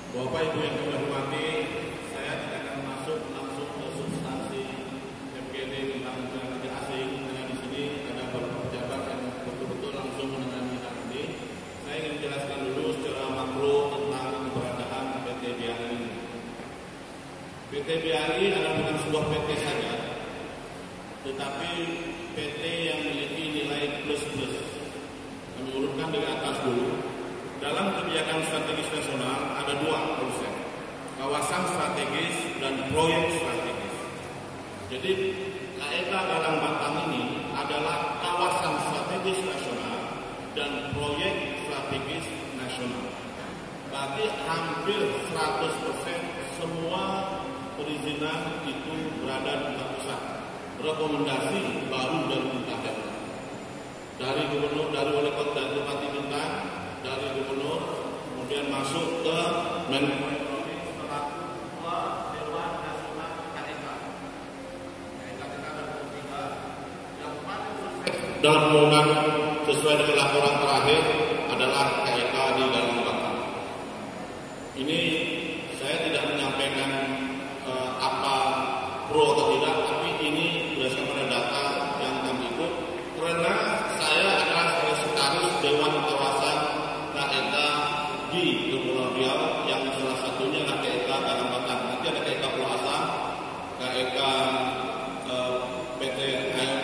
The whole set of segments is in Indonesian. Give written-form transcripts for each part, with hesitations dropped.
Bapak Ibu yang kami hormati, saya tidak akan masuk langsung ke substansi MGD tentang tenaga kerja asing, karena di sini ada beberapa pejabat yang betul-betul langsung menangani hal ini. Saya ingin menjelaskan dulu secara makro tentang keberadaan PT BRI. PT BRI adalah bukan sebuah PT saja, tetapi PT yang memiliki nilai plus-plus. Kami urutkan dari atas dulu. Dalam kebijakan strategis nasional ada dua konsep, kawasan strategis dan proyek strategis. Jadi KEK Galang Batang ini adalah kawasan strategis nasional dan proyek strategis nasional. Berarti hampir 100% semua perizinan itu berada di pusat. Rekomendasi baru dari Bintang, dari gubernur, dari wali kota, dari Bupati Bintang, dari gubernur, kemudian masuk ke Menko Ekonomi selaku Ketua Dewan Nasional KEK. Yang paling sukses dalam pembangunan sesuai dengan laporan terakhir adalah KEK di Galang Batang. Ini saya tidak menyampaikan apa pro atau tidak, tapi ini berdasarkan pada data yang kami ikut, karena saya adalah sekretaris Dewan Kawasan KEK di Kepulauan Riau, yang salah satunya adalah KEK Galang Batang. Nanti ada KEK Pulau Asam, KEK PT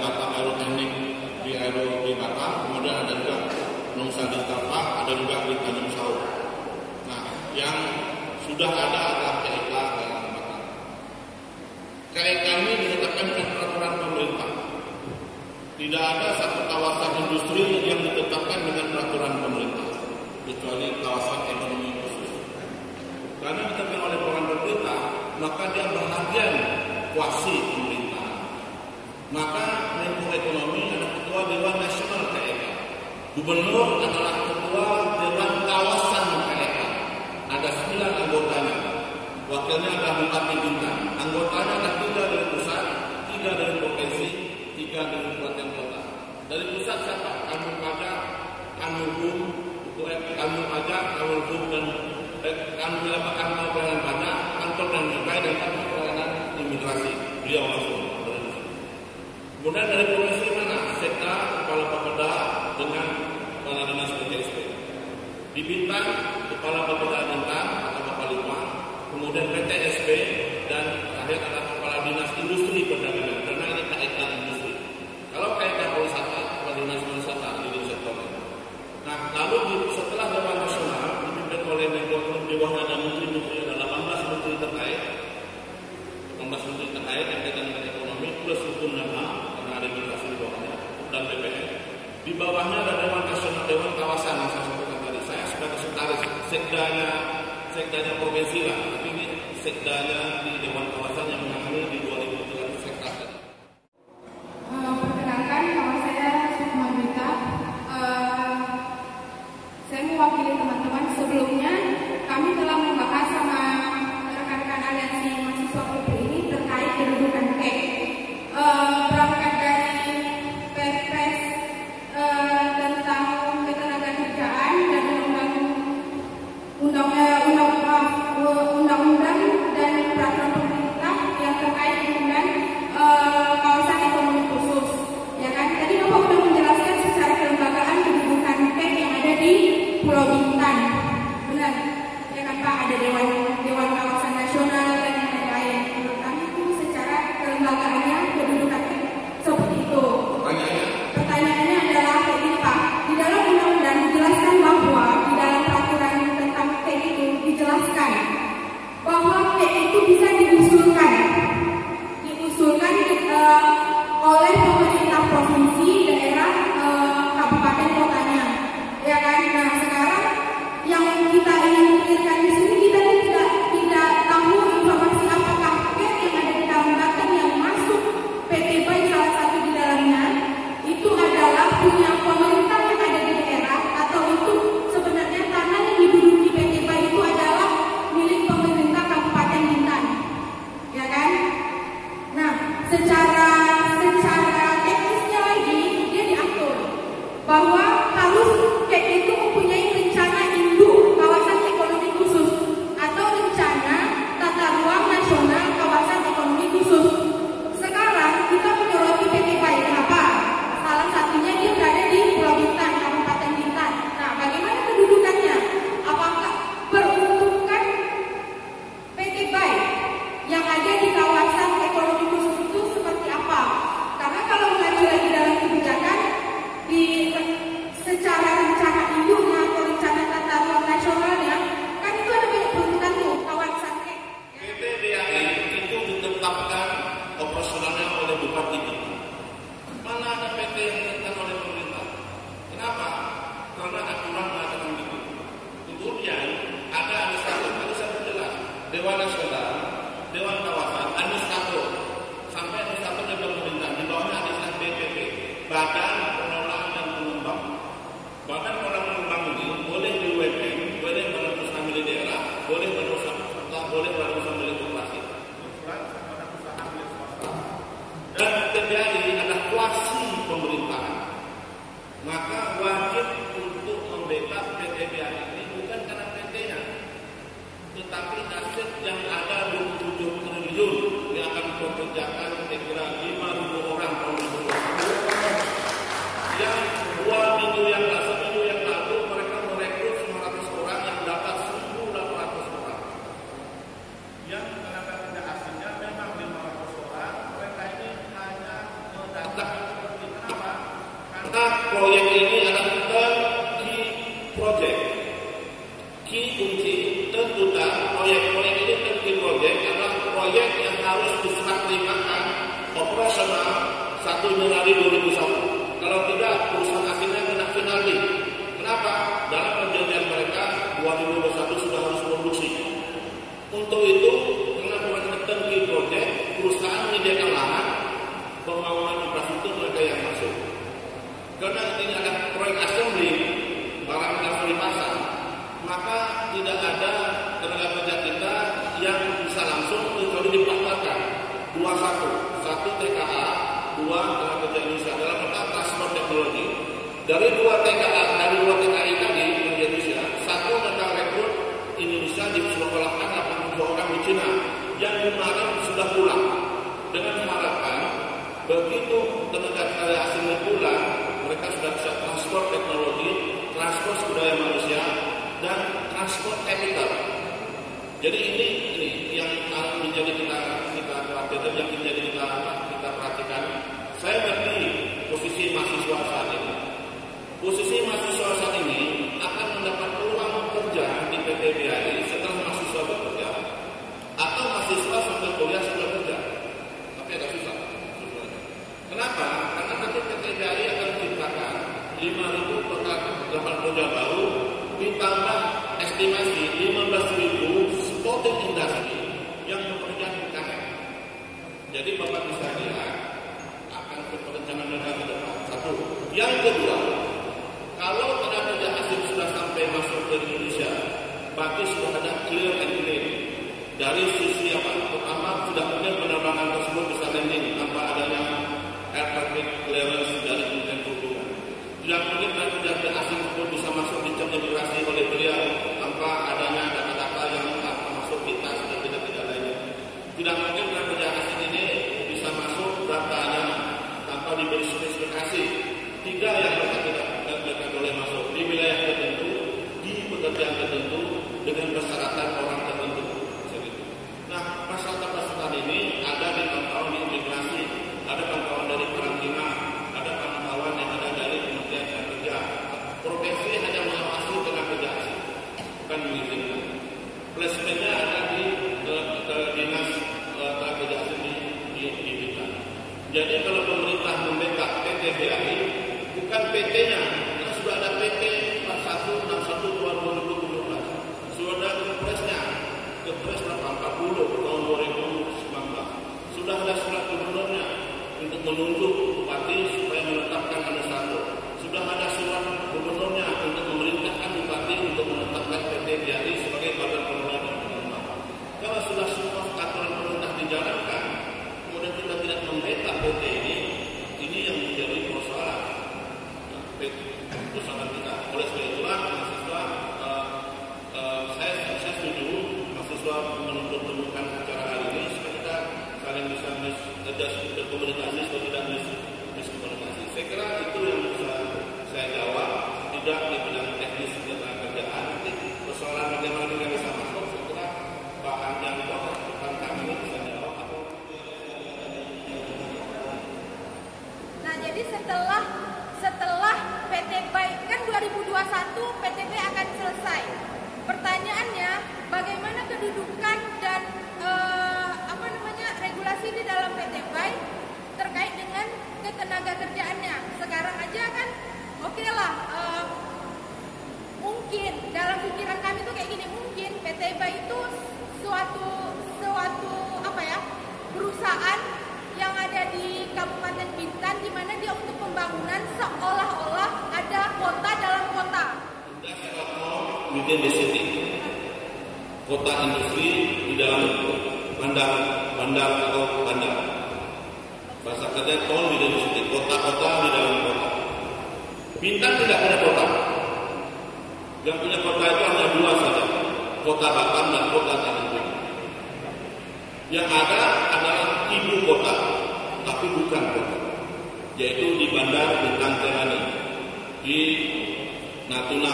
Batang Aeroteknik di Batam, kemudian ada juga Nusa Digital Park, ada juga di Tanjung Sau. Nah, yang sudah ada adalah KEK Galang Batang. KEK ini ditetapkan dengan peraturan pemerintah. Tidak ada satu kawasan industri yang ditetapkan dengan peraturan pemerintah, kecuali kawasan ekonomi khusus. Karena ditetapkan oleh peraturan pemerintah, maka dia bahagian kuasi pemerintah. Maka Menko Ekonomi adalah Ketua Dewan Nasional KEK. Gubernur adalah Ketua Dewan Kawasan KEK. Ada 9 anggotanya. Wakilnya adalah Bupati Bintang. Anggotanya ada 3 dari pusat, 3 dari provinsi, 3 dari kabupaten kota. Dari pusat siapa? Kanwil Pajak, Kanwil Hukum, Kanwil Pajak, Kanwil Hukum dan Kanwil Pelayanan Pajak, Kantor dan Cukai dan Kantor Pelayanan Imigrasi. Beliau langsung. Kemudian dari provinsi mana? Sekda, Kepala Bapeda dengan Kepala Dinas PTSP. Di Bintang, Kepala Bapeda Bintang atau Bapalima, kemudian PTSP dan terakhir adalah Kepala Dinas Industri Perdagangan. Karena ini KEK industri. Kalau KEK pariwisata, Kepala Dinas Pariwisata di sektor ini. Nah, lalu setelah Dewan Nasional dipimpin oleh Menko Ekonomi, di bawahnya ada menteri-menteri, ada 18 menteri terkait, 18 menteri terkait yang berkaitan dengan ekonomi plus hukum dan HAM, karena ada imigrasi di bawahnya, dan BPN. Di bawahnya ada Dewan Nasional, Dewan Kawasan yang saya sebutkan tadi. Saya sebagai sekretaris sekdanya provinsi lah, tapi ini sekdanya di Dewan Kawasan yang menangani di 2.300 hektar tadi. Perkenalkan, nama saya Sukma Mita. Saya mewakili teman-teman. Sebelumnya kami telah membahas sama rekan-rekan aliansi mahasiswa PP ini terkait kedudukan KEK. Berangkat dari Perpres tentang ketenagakerjaan dan undang-undang dan peraturan pemerintah yang terkait dengan kawasan ekonomi khusus, ya kan? Tadi Bapak sudah menjelaskan secara kelembagaan kedudukan KEK yang ada di Pulau Bintan, benar? Ya kan Pak? Ada Dewan Kawasan Nasional dan yang lain-lain. Menurut kami itu secara kelembagaannya kedudukan KEK seperti itu. Pertanyaannya adalah kayak gini Pak. Di dalam undang-undang dijelaskan bahwa di dalam peraturan tentang KEK itu dijelaskan bahwa KEK itu bisa diusulkan oleh pemerintah provinsi, daerah, kabupaten, kotanya, ya kan? Nah sekarang yang kita ingin pikirkan di sini, kita tidak tahu informasi apakah KEK yang ada di Galang Batang yang masuk PT BAI salah satu di dalamnya itu adalah punya pemerintah yang ada di daerah, atau itu sebenarnya tanah yang diduduki PT BAI itu adalah milik pemerintah Kabupaten Bintan, ya kan? Nah, secara teknisnya lagi dia diatur bahwa harus KEK itu mempunyai Dewan Nasional, Dewan Kawasan, administrator, sampai administrator dan pemerintah, di bawahnya ada BPP, Badan Pengelolaan dan Pengembang. Badan Pengelolaan Pengembang ini boleh BUMN, boleh badan usaha milik daerah, boleh badan usaha swasta, boleh badan usaha milik koperasi, dan PTBI adalah kuasi pemerintahan. Maka wajib untuk membackup PTBI ini bukan karena PT-nya, tetapi aset yang ada 27 triliun yang akan mempekerjakan kira-kira 5.000 orang tahun 2020. Yang 2 minggu yang lalu mereka merekrut 900 orang yang dapat 1.800 orang. Yang tenaga kerja asingnya memang 500 orang, mereka ini hanya mendatang. Kenapa? Karena proyek ini adalah key project. Key kunci tentukan proyek-proyek ini key project adalah proyek yang harus diserahterimakan operasional 1 Januari 2001. Kalau tidak, perusahaan asingnya kena penalti. Kenapa? Dalam perjanjian mereka 2021 sudah harus produksi. Untuk itu, karena proyek key project, perusahaan menyediakan lahan pembangunan infrastruktur mereka yang masuk. Karena ini adalah proyek assembly barang langsung dipasang, maka tidak ada tenaga kerja kita yang bisa langsung kecuali dipasarkan 1 TKA, 2 tenaga kerja Indonesia dalam bentuk transfer teknologi. Dari 2 TKI tadi di Indonesia, 1 mereka rekrut Indonesia disekolahkan 82 orang di Cina yang kemarin sudah pulang dengan harapan begitu tenaga kerja asing pulang, mereka sudah bisa transfer teknologi, transfer sumber daya manusia, dan transfer capital. Jadi ini yang menjadi kita khawatirkan, yang menjadi kita perhatikan. Saya ngerti posisi mahasiswa saat ini. Posisi mahasiswa saat ini akan mendapat peluang kerja di PTBI setelah mahasiswa bekerja, atau mahasiswa sambil kuliah sambil kerja. Tapi agak susah. Kenapa? Karena nanti PTBI akan menciptakan 5.000 lapangan kerja baru, ditambah estimasi 15.000 supporting industri yang bekerja di UKM. Jadi Bapak bisa lihat akan perencanaan negara ke depan. 1. Yang kedua, kalau tenaga kerja asing sudah sampai masuk ke Indonesia, berarti sudah ada clear and clear. Dari sisi apa? Pertama, sudah mungkin penerbangan tersebut bisa landing tanpa adanya air traffic clearance dari Kementerian Perhubungan. Tidak mungkin tenaga kerja asing pun bisa masuk di cek imigrasi oleh beliau tanpa adanya data-data yang masuk di tas dan tidak lainnya. Tidak mungkin tenaga kerja asing ini bisa masuk datanya tanpa diberi spesifikasi. 3 yang mereka boleh masuk di wilayah tertentu, di pekerjaan tertentu dengan persyaratan orang tertentu. Nah, masalah ini ada di pantauan di imigrasi, ada pantauan dari karantina, ada pantauan yang ada dari Kementerian Kerja. Provinsi hanya mengawasi tenaga kerja asing, bukan mengizinkan. Placementnya ada di dinas tenaga kerja asing di Bintan. Jadi kalau pemerintah membackup PTBI, bukan PT-nya, karena sudah ada PT 4161/2017, sudah ada Kepresnya, Kepres 40 tahun 2019, sudah ada surat gubernurnya untuk menunjuk bupati supaya menetapkan administrator, sudah ada surat gubernurnya untuk memerintahkan bupati untuk menetapkan PTBI sebagai badan pengelola dan pengembang. Kalau sudah semua aturan pemerintah dijalankan, kemudian kita tidak membackup PT ini yang menjadi persoalan kita. Oleh sebab itulah mahasiswa, saya setuju mahasiswa menuntut temukan acara hari ini supaya kita saling bisa berkomunikasi atau tidak miskomunikasi. Saya kira itu yang bisa saya jawab, tidak di bidang teknis tentang kerjaan. Nanti persoalan bagaimana kita bisa masuk, saya kira Pak Anjanto depan kami bisa jawab. Nah, jadi setelah PTBI kan 2021 PTBI akan selesai. Pertanyaannya, bagaimana kedudukan dan regulasi di dalam PTBI terkait dengan ketenaga kerjaannya? within the city. Kota industri di dalam bandar atau bandar. Bahasa kerja town within the city, kota-kota di dalam kota. Bintan tidak punya kota. Yang punya kota itu hanya dua saja, Kota Batam dan Kota Tanjung Pinang. Yang ada adalah ibu kota, tapi bukan kota, yaitu di Bandar Bintang Kerani, di Natuna,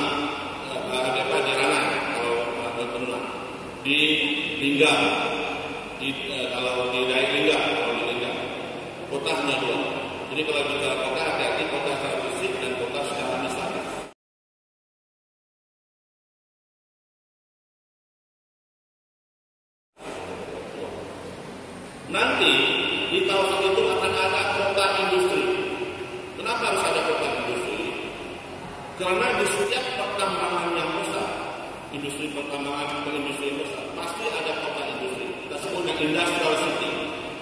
ada Pajarana kalau Natuna, di Linggang, kalau di Dai Linggang, kota hanya dua. Jadi kalau bicara kota, hati-hati kota secara fisik dan kota secara administratif. Nanti di kawasan itu akan ada kota industri. Kenapa harus ada kota industri? Karena di setiap pertambangan yang besar, industri pertambangan, perindustrian besar, pasti ada kota industri. Kita sebutnya industrial city.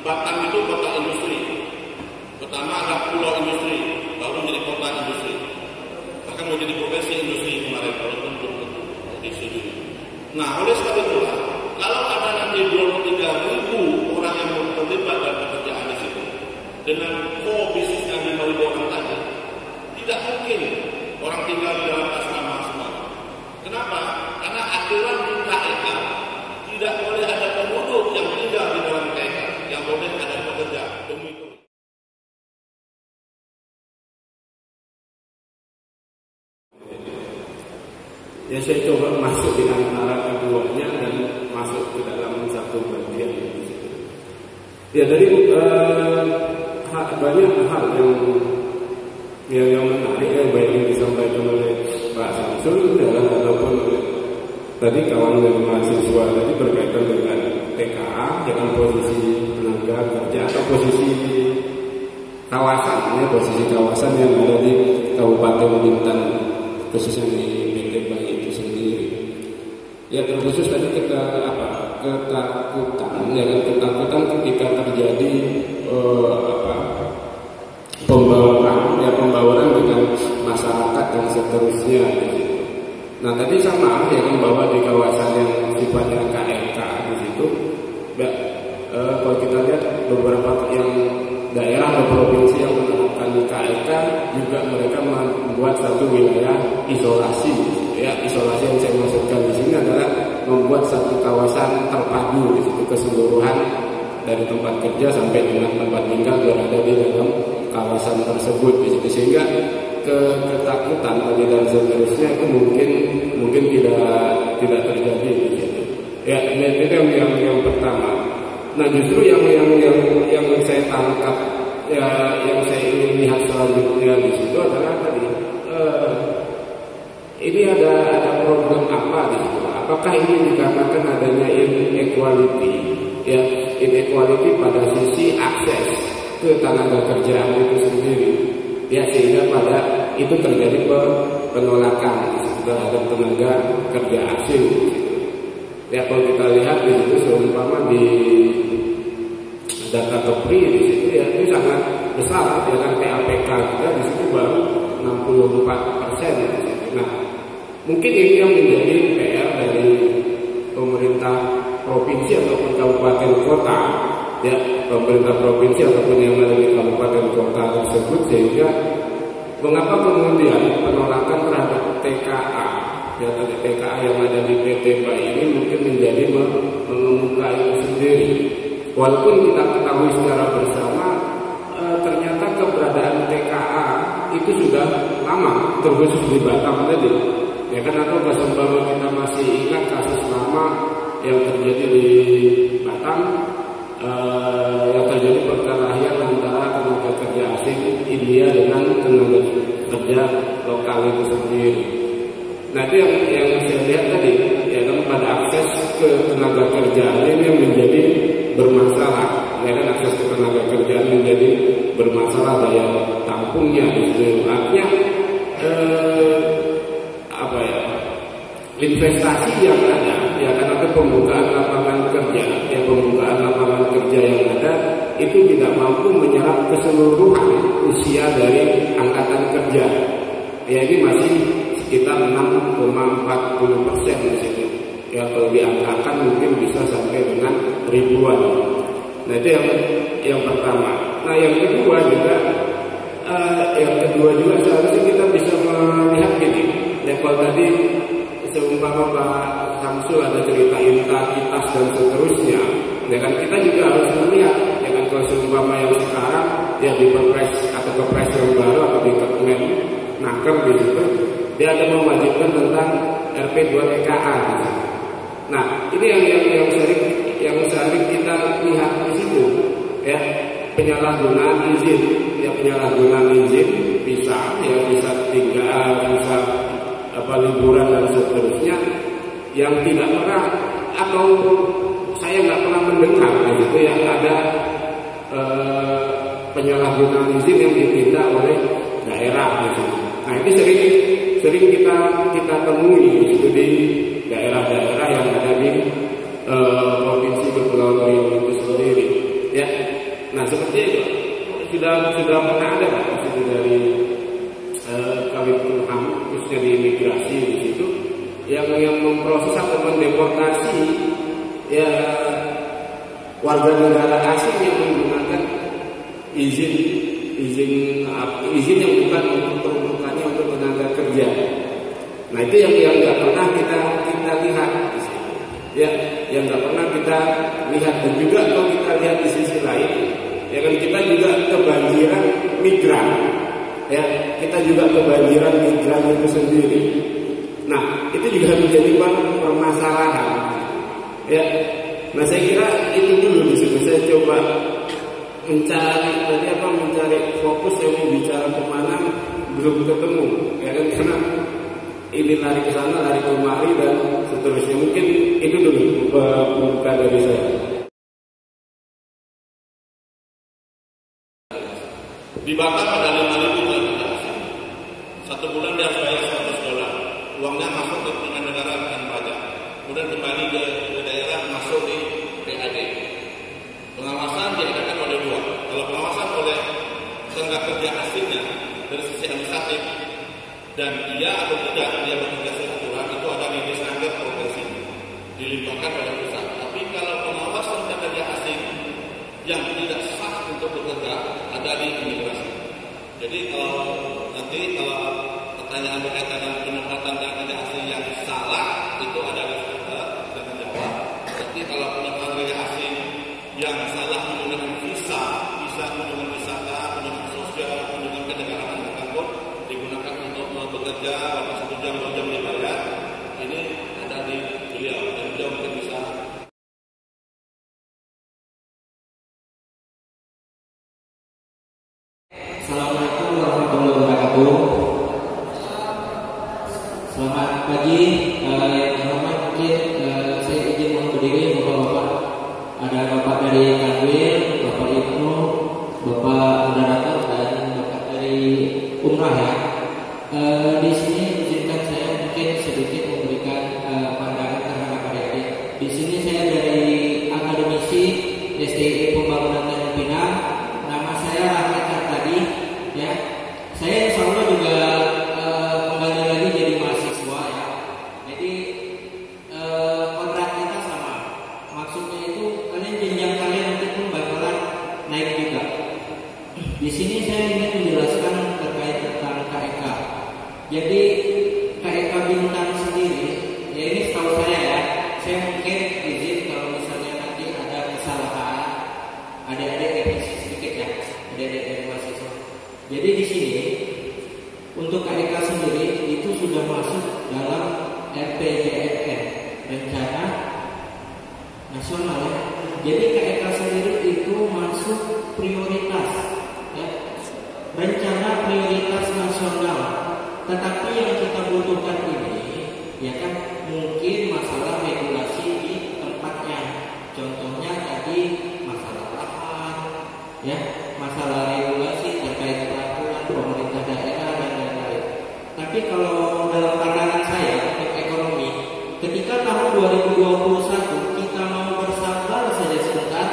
Batam itu kota industri. Pertama ada pulau industri, baru jadi kota industri. Bahkan mau jadi provinsi industri kemarin, walaupun belum di sini. Nah, oleh sebab itulah, kalau ada nanti 23.000 orang yang terlibat dalam pekerjaan di situ, dengan core bisnis yang 5.000 orang tadi, tidak mungkin orang tinggal di dalam asrama semua. Kenapa? Karena aturan di KEK tidak boleh ada penduduk yang tinggal di dalam KEK, yang boleh ada pekerja. Demi itu. Ya, saya coba masuk di antara keduanya dan masuk ke dalam satu bagian. Ya, dari banyak hal yang menarik ya, baik yang disampaikan oleh Pak Samsul ataupun tadi kawan dari mahasiswa tadi berkaitan dengan TKA, dengan posisi tenaga kerja atau posisi kawasan, ya, posisi kawasan yang ada di Kabupaten Bintan, khususnya di BTB itu sendiri. Ya, terkhusus tadi ketakutan, ya kan, ketakutan ketika terjadi pembawaan dengan masyarakat dan seterusnya. Nah, tadi sama ya kan, bahwa di kawasan yang sifatnya KEK di situ, ya, kalau kita lihat beberapa yang daerah atau provinsi yang menerapkan di KEK juga mereka membuat satu wilayah isolasi. Ya, isolasi yang saya maksudkan di sini adalah membuat satu kawasan terpadu di situ, keseluruhan dari tempat kerja sampai dengan tempat tinggal berada di dalam kawasan tersebut di situ, sehingga ketakutan tadi dan seterusnya itu mungkin tidak terjadi di situ. Ya, itu yang pertama. Nah, justru yang saya tangkap, ya, yang saya ingin lihat selanjutnya di situ adalah tadi ini ada problem apa di situ? Apakah ini dikarenakan adanya inequality, ya, inequality pada sisi akses ke tenaga kerjaan itu sendiri, ya, sehingga pada itu terjadi penolakan terhadap tenaga kerja asing. Ya, kalau kita lihat di situ seumpama di data Kepri di situ, ya, itu sangat besar, ya kan, PAPK kita di situ baru 64%. Nah, mungkin ini yang menjadi PR dari pemerintah provinsi ataupun kabupaten kota, ya, pemerintah provinsi ataupun yang ada di kabupaten kota tersebut, sehingga mengapa kemudian penolakan terhadap TKA, ya, TKA yang ada di PT BAI ini mungkin menjadi mengemuka itu sendiri. Walaupun kita ketahui secara bersama, ternyata keberadaan TKA itu sudah lama, terkhusus di Batam tadi. Ya kan, atau seumpama kita masih ingat kasus lama yang terjadi di Batam, yang terjadi perkelahian antara tenaga kerja asing India dengan tenaga kerja lokal itu sendiri. Nah, itu yang saya lihat tadi, ya kan, pada akses ke tenaga kerjaan ini yang menjadi bermasalah, ya kan, akses ke tenaga kerjaan menjadi bermasalah, daya tampungnya gitu. Artinya investasi yang ada, ya kan, atau pembukaan lapangan kerja, ya, pembukaan lapangan kerja yang ada itu tidak mampu menyerap keseluruhan usia dari angkatan kerja. Ya, ini masih sekitar 6,40% di situ. Ya kalau diangkakan mungkin bisa sampai dengan ribuan. Nah itu yang pertama. Nah yang kedua juga seharusnya kita bisa melihat gini. Ya kalau tadi seumpama Pak Samsul ada cerita entitas dan seterusnya, ya kan kita juga harus melihat, ya kan kalau seumpama yang sekarang ya di Perpres atau Kepres yang baru atau di Kemen Naker di situ, dia ada mewajibkan tentang RP2 TKA. Nah ini yang sering kita lihat di situ, ya penyalahgunaan izin, bisa tinggal, bisa liburan dan seterusnya yang tidak pernah atau saya nggak pernah mendengar gitu ya ada penyalahgunaan izin yang ditindak oleh daerah gitu. Nah ini sering kita temui gitu di daerah-daerah yang ada di provinsi Kepulauan Riau itu sendiri ya. Nah seperti itu sudah pernah ada Pak dari Kawinkumham khususnya di imigrasi di situ yang memproses atau mendeportasi ya warga negara asing yang menggunakan izin yang bukan untuk peruntukannya untuk tenaga kerja. Nah itu yang nggak pernah kita lihat di sini. Ya, yang nggak pernah kita lihat. Dan juga kalau kita lihat di sisi lain, ya kan kita juga kebanjiran migran. Ya, kita juga kebanjiran migran itu sendiri. Nah, itu juga menjadi permasalahan. Ya, nah saya kira itu dulu di sini. Saya coba mencari fokus yang mau bicara kemana belum ketemu. Ya kan karena ini lari ke sana, lari kemari dan seterusnya. Mungkin itu dulu buka dari saya. Di Batam ada 5.000 tenaga asing. 1 bulan dia harus bayar $100. Uangnya masuk ke negara dengan pajak. Kemudian kembali ke daerah masuk di PAD. Pengawasan diadakan oleh 2. Kalau pengawasan oleh tenaga kerja asingnya dari sisi administratif dan iya atau tidak dia bekerja sesuai aturan itu ada di standar profesi dilimpahkan oleh pusat. Tapi kalau pengawasan tenaga kerja asing yang tidak sah untuk bekerja ada di imigrasi. Jadi kalau pertanyaan berkaitan dengan penempatan tenaga kerja asing yang salah itu ada di dengan jawab. Tapi kalau penempatan tenaga asing yang salah menggunakan visa menggunakan wisata, menggunakan sosial, menggunakan kenegaraan pun digunakan untuk bekerja atau 1 jam 2 jam dibayar, ini ada di beliau dan beliau mungkin bisa. Assalamualaikum warahmatullahi wabarakatuh. Selamat pagi. Yang hormat mungkin saya izin mohon berdiri bapak-bapak. Ada bapak dari Kanwil, bapak Ibnu, bapak moderator dan bapak dari Umrah ya. Di sini izinkan saya mungkin sedikit memberikan pandangan terhadap adik-adik. Di sini saya dari akademisi SDI Pembangunan Tanjung Pinang. Nama saya Rahmat tadi ya. Saya insya Allah juga kembali lagi jadi mahasiswa ya. Jadi kontrak kita sama. Maksudnya itu jenjang kalian nanti pun bakalan naik juga. Di sini saya ingin menjelaskan terkait tentang KEK. Jadi KEK Bintang sendiri, ya ini setahu saya ya. Saya mungkin izin kalau misalnya nanti ada kesalahan, adik-adik revisi sedikit ya, adik-adik dari mahasiswa. Jadi di sini untuk KEK sendiri itu sudah masuk dalam RPJMN, rencana nasional ya. Jadi KEK sendiri itu masuk prioritas ya, rencana prioritas nasional. Tetapi yang kita butuhkan ini ya kan mungkin masalah regulasi di tempatnya. Contohnya tadi masalah lahan ya, masalah regulasi terkait peraturan pemerintah daerah dan lain-lain. Tapi kalau dalam pandangan saya untuk ekonomi, ketika tahun 2021 kita mau bersabar saja sebentar,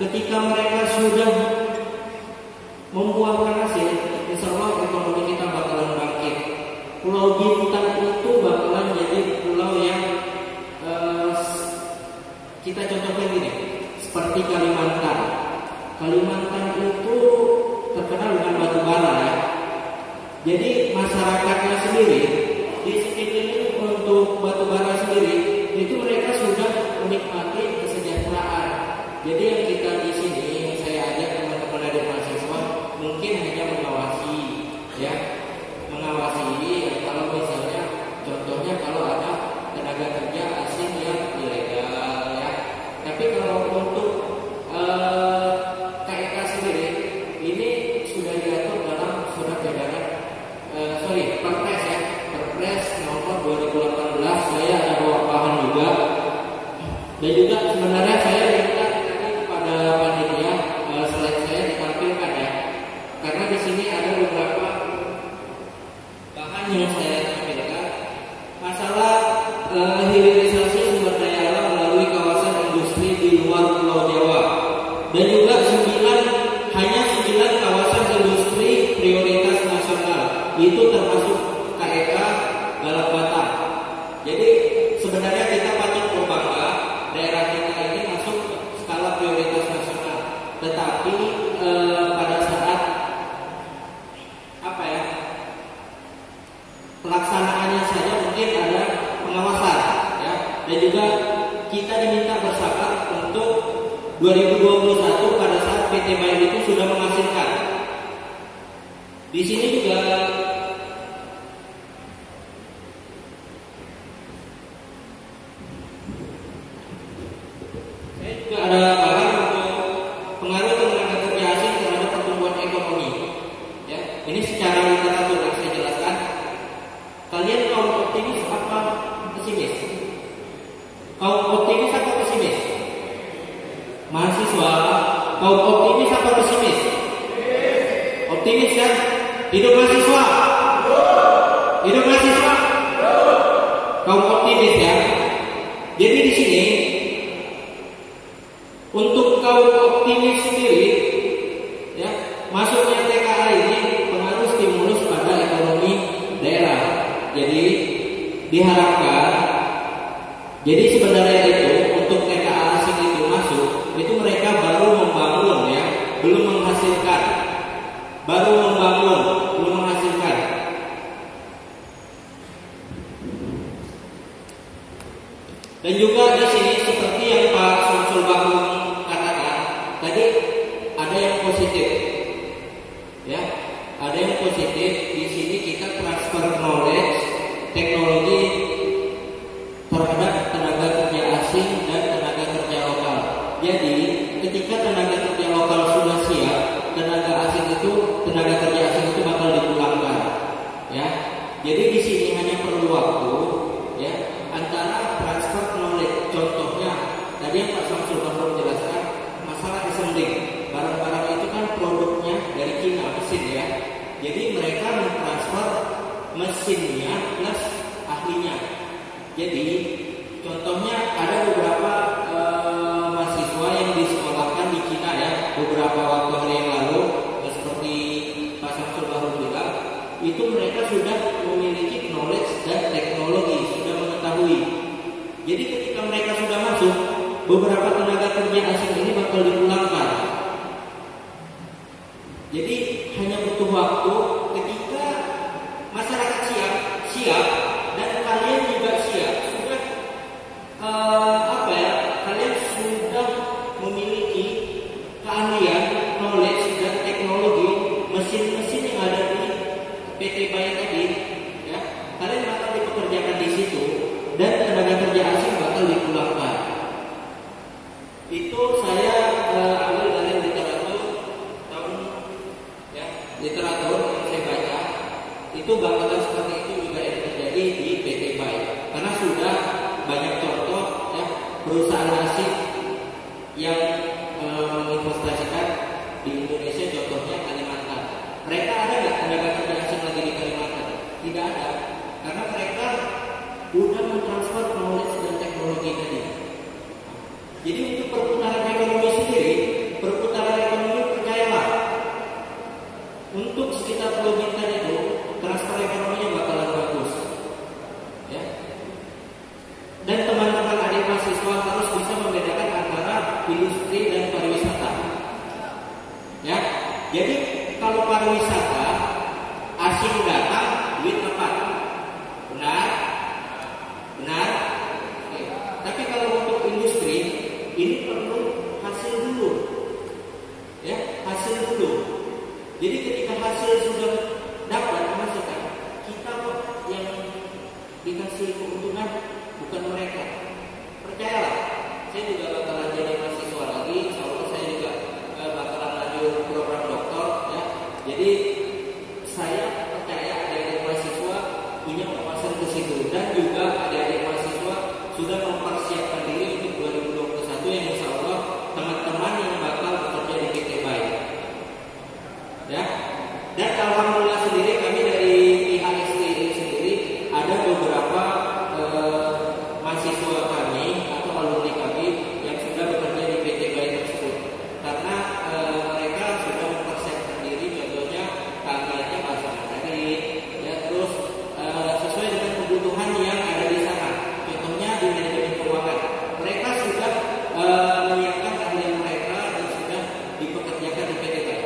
ketika mereka sudah membuahkan hasil, insya Allah ekonomi kita bakalan bangkit. Pulau G kita contohkan gini, seperti Kalimantan. Kalimantan itu terkenal dengan batu bara ya. Jadi masyarakatnya sendiri di sekeliling untuk batu bara sendiri itu mereka sudah menikmati kesejahteraan. Jadi yang kita di sini, yang saya ajak teman-teman dari mahasiswa mungkin hanya mengawasi ya, kalau misalnya contohnya kalau ada tenaga kerja asing yang ilegal ya. Tapi kalau untuk KEK sendiri ini sudah diatur dalam surat edaran Perpres ya, Perpres nomor 2018. Saya ada bawa bahan juga, dan juga sebenarnya saya minta kepada panitia slide saya ditampilkan ya, karena di sini ada beberapa bahan yang saya tampilkan. Masalah hilirisasi sumber daya alam melalui kawasan industri di luar Pulau Jawa, dan juga 9 kawasan industri prioritas nasional itu termasuk KEK Galang Batang. Jadi sebenarnya kita patut berbangga daerah kita ini masuk skala prioritas nasional. Tetapi pada saat pelaksanaannya saja mungkin ada pengawasan ya. Dan juga kita diminta bersabar untuk 2021 pada saat PT Bain itu sudah menghasilkan. Di sini juga ada bahan untuk pengaruh tenaga kerja asing terhadap pertumbuhan ekonomi. Ya, ini secara literatur yang saya jelaskan. Kalian kaum optimis apa pesimis? Kaum optimis apa pesimis? Mahasiswa, kaum optimis apa pesimis? Optimis kan? Hidup mahasiswa. Hidup mahasiswa. Kaum optimis ya. Jadi di sini untuk kaum optimis sendiri, ya, masuknya TKA ini pengaruh stimulus pada ekonomi daerah. Jadi diharapkan, jadi sebenarnya itu untuk TKA asing itu masuk, itu mereka baru membangun ya, belum menghasilkan, baru membangun, belum menghasilkan. Dan juga di sini seperti yang Pak Samsul Bakung tadi ada yang positif, ya, ada yang positif. Di sini kita transfer knowledge, teknologi terhadap tenaga kerja asing dan tenaga kerja lokal. Jadi ketika tenaga kerja lokal sudah siap, tenaga kerja asing itu bakal dipulangkan, ya. Jadi di sini hanya perlu waktu, ya, antara transfer knowledge. Contohnya tadi yang Pak Samsul Bakung jelaskan. Masalah assembling, barang-barang itu kan produknya dari Cina, mesin ya. Jadi mereka mentransfer mesinnya plus ahlinya. Jadi contohnya ada beberapa mahasiswa yang disekolahkan di Cina ya, beberapa waktu yang lalu, seperti Pak Samsul Bakung bilang, itu mereka sudah memiliki knowledge dan teknologi, sudah mengetahui. Jadi ketika mereka sudah masuk, beberapa tenaga kerja asing ini bakal dipulangkan. Jadi hanya butuh waktu ketika masyarakat siap dan kalian juga siap. Sudah kalian sudah memiliki keahlian, knowledge dan teknologi mesin-mesin yang ada di PT Bain tadi, ya. Kalian bakal dipekerjakan di situ dan tenaga kerja asing bakal dipulangkan. Itu saya ambil dari literatur literatur yang saya baca. Itu bakalan seperti itu juga yang terjadi di PT Bain, karena sudah banyak contoh ya, perusahaan asing yang menginvestasikan di Indonesia. Contohnya Kalimantan. Mereka ada nggak tenaga kerja asing lagi di Kalimantan? Tidak ada, karena mereka sudah mentransfer knowledge dan teknologi tadi. Jadi untuk perputaran ekonomi sendiri, perputaran ekonomi percayalah, untuk sekitar 10 miliar itu transfer ekonominya bakalan bagus, ya. Dan teman-teman adik mahasiswa harus bisa membedakan industri dan pariwisata. Ya, jadi kalau pariwisata asing datang, duit dapat. Benar? Benar? Oke. Tapi kalau untuk industri ini perlu hasil dulu. Ya, hasil dulu. Jadi ketika hasil sudah dapat menghasilkan, kita kok yang dikasih keuntungan, bukan mereka. Percayalah, saya juga bakalan jadi mahasiswa lagi. Insya Allah saya juga bakalan lanjut program doktor. Ya. Jadi saya percaya adik-adik mahasiswa punya wawasan ke situ, dan juga adik-adik mahasiswa sudah mempersiapkan diri untuk 2021 yang insya Allah teman-teman yang bakal bekerja di PT Baik. Ya. Dan alhamdulillah sendiri kami dari pihak STI sendiri ada beberapa mahasiswa kami atau alumni kami yang sudah bekerja di PT Baik tersebut, karena mereka sudah mempersiapkan diri, contohnya keahliannya bahasa Mandarin, ya, terus sesuai dengan kebutuhan yang ada di sana. Contohnya di manajemen keuangan, mereka sudah menyiapkan keahlian mereka dan sudah dipekerjakan di PT Baik.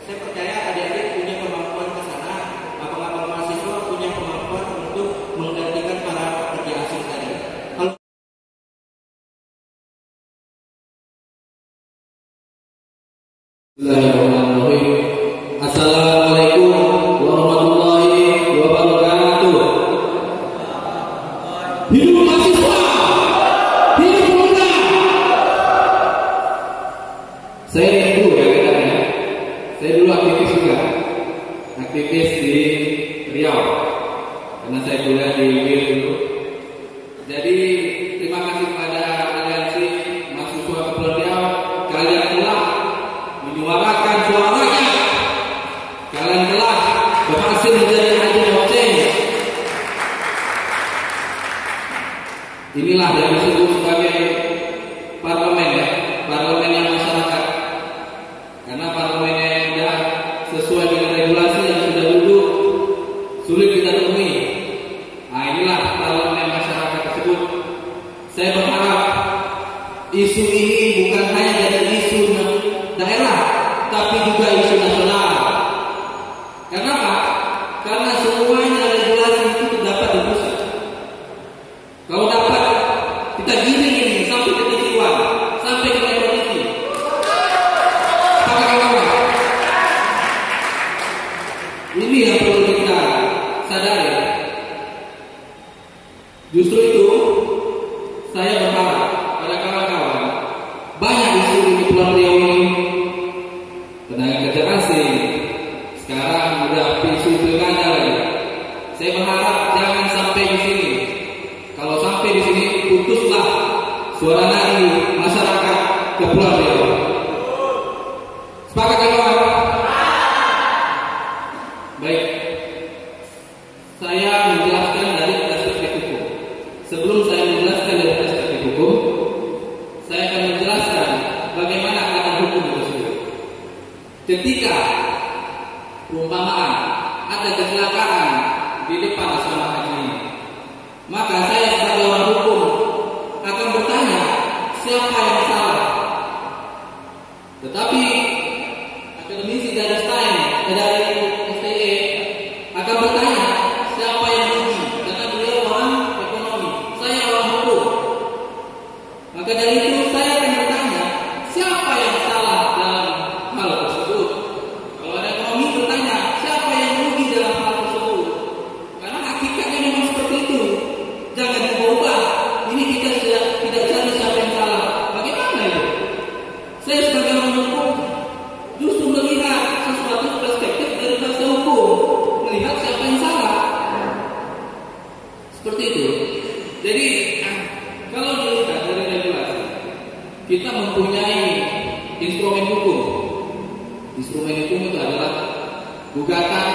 Saya percaya adik-adik punya kemampuan ke sana, abang-abang mahasiswa punya kemampuan untuk menggantikan para pekerja asing tadi. Kalau Bismillahirrahmanirrahim. Assalamualaikum warahmatullahi wabarakatuh. Hidup mahasiswa, hidup pemuda. Saya dulu ya katanya. Saya dulu aktivis juga, aktivis di Riau, karena saya kuliah di UIR dulu. Jadi terima kasih kepada aliansi mahasiswa Kepulauan Riau, kalian telah menyuarakan suara rakyat. Kalian telah berhasil menjadi agent of change. Inilah yang disebut sebagai parlemen, ya, parlemen yang masyarakat. Karena parlemennya yang sudah sesuai dengan regulasi yang sudah dulu sulit kita temui. Nah, inilah parlemen masyarakat tersebut. Saya berharap isu ini bukan hanya jadi isu daerah, tapi juga isu nasional. Kenapa? Karena semuanya regulasi itu terdapat di pusat. Kalau dapat kita giring ini sampai ke TV One, sampai ke Metro TV. Ini yang perlu kita sadari. Justru itu saya berharap pada kawan-kawan, banyak isu di Kepulauan Riau ini, tenaga kerja asing, sekarang udah isu pilkada lagi. Saya berharap jangan sampai di sini. Kalau sampai di sini, putuslah suara nadi masyarakat Kepulauan Riau. Sepakat kan kawan? Baik, saya menjelaskan dari perspektif hukum. Sebelum saya menjelaskan dari perspektif hukum, saya akan menjelaskan bagaimana kata hukum tersebut. Ketika perumpamaan ada kecelakaan di depan asrama haji ini, maka saya sebagai orang hukum akan bertanya siapa yang salah. Tetapi akademisi dari STAN, dari STE akan bertanya siapa yang rugi, karena beliau orang ekonomi, saya orang hukum. Maka dari itu saya akan bertanya siapa yang salah dalam hal tersebut. Kalau ada ekonomi bertanya siapa yang rugi dalam hal tersebut, karena hakikatnya memang seperti itu. Jangan diubah. Ini kita tidak cari siapa yang salah. Bagaimana itu? Saya sebagai orang hukum justru melihat sesuatu perspektif dari bahasa hukum, melihat siapa yang salah. Seperti itu. Jadi kalau dilihat dari regulasi, kita mempunyai instrumen hukum. Instrumen hukum itu adalah gugatan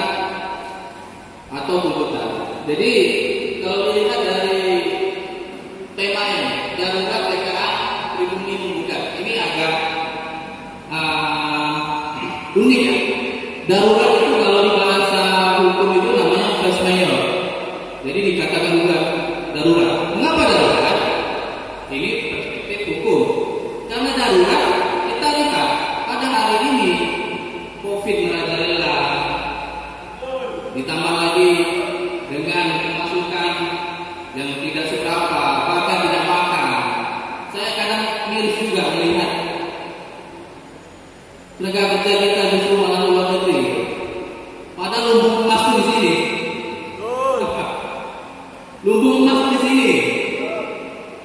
atau tuntutan. Jadi kalau dilihat dari temanya, darurat TKA pribumi menggugat, ini agak unik ya. Darurat itu kalau di bahasa hukum itu namanya force majeure. Jadi dikatakan darurat. Mengapa darurat? Ini perspektif hukum. Karena darurat, kita lihat pada hari ini COVID merajalela, ditambah lagi dengan pemasukan yang tidak seberapa, bahkan tidak makan. Saya kadang miris juga melihat tenaga kerja kita justru malah luar negeri. Padahal lumbung emas di sini, lumbung emas di sini.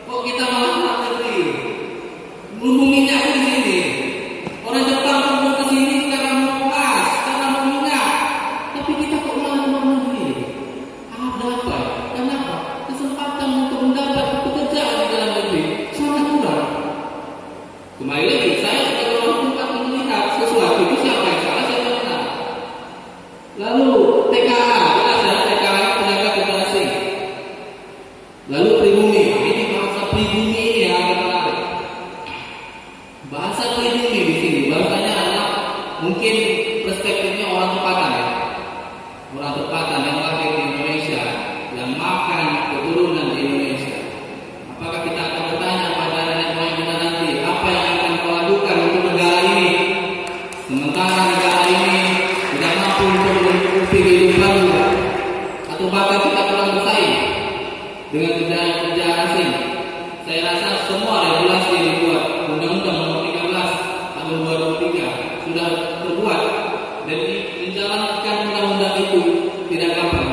Kok kita malah luar negeri? Lumbung minyak di sini. Orang Jepang lumbung ke sini karena mau emas, karena mau minyak. Tapi kita kok malah luar negeri? Ada apa? Kenapa? Kesempatan untuk mendapat pekerjaan di dalam negeri sangat kurang. Kembali lagi, saya kalau tempat melihat sesuatu itu siapa yang salah, siapa yang benar. Lalu TKA, jelas ya, TKA tenaga kerja asing. Lalu pribumi, ini bahasa pribumi ini yang agak menarik. Bahasa pribumi di sini, bahasanya adalah mungkin perspektifnya orang tempatan ya. Orang tempatan yang lahir di Indonesia, yang makan keturunan di Indonesia. Apakah kita akan bertanya pada nenek moyang kita nanti, apa yang akan kau lakukan untuk negara ini? Sementara negara ini tidak mampu untuk mencukupi kehidupan, atau bahkan kita kurang bersaing dengan kerja asing. Saya rasa semua regulasi yang dibuat, Undang-Undang Nomor 13 Tahun 2003 sudah terbuat, dan menjalankan undang-undang itu tidak gampang.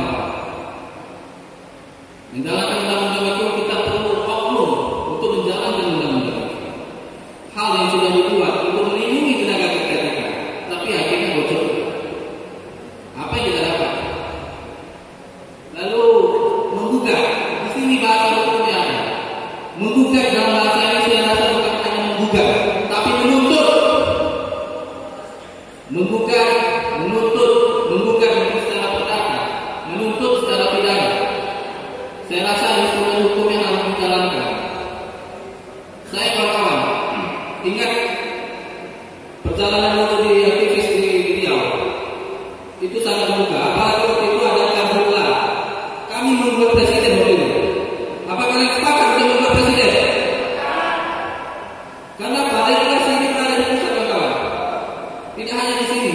Menjalankan undang-undang itu kita perlu oknum untuk menjalankan undang-undang. Hal yang sudah dibuat untuk melindungi tenaga kerja kita, tapi akhirnya bocor. Apa yang kita dapat? Lalu menggugat. Di sini bahasa hukumnya ada. Menggugat dalam bahasa ini saya rasa bukan hanya menggugat, tapi menuntut. Menggugat, menggugat secara perdata, menuntut secara pidana. Saya rasa instrumen hukum yang harus dijalankan. Saya kawan-kawan ingat perjalanan menjadi aktivis di Riau. Itu sangat mudah. Apalagi waktu itu ada Karhutla. Kami membuat presiden waktu itu. Apa kalian sepakat untuk membuat presiden? Karena regulasi ini berada di pusat, kawan-kawan. Tidak hanya di sini.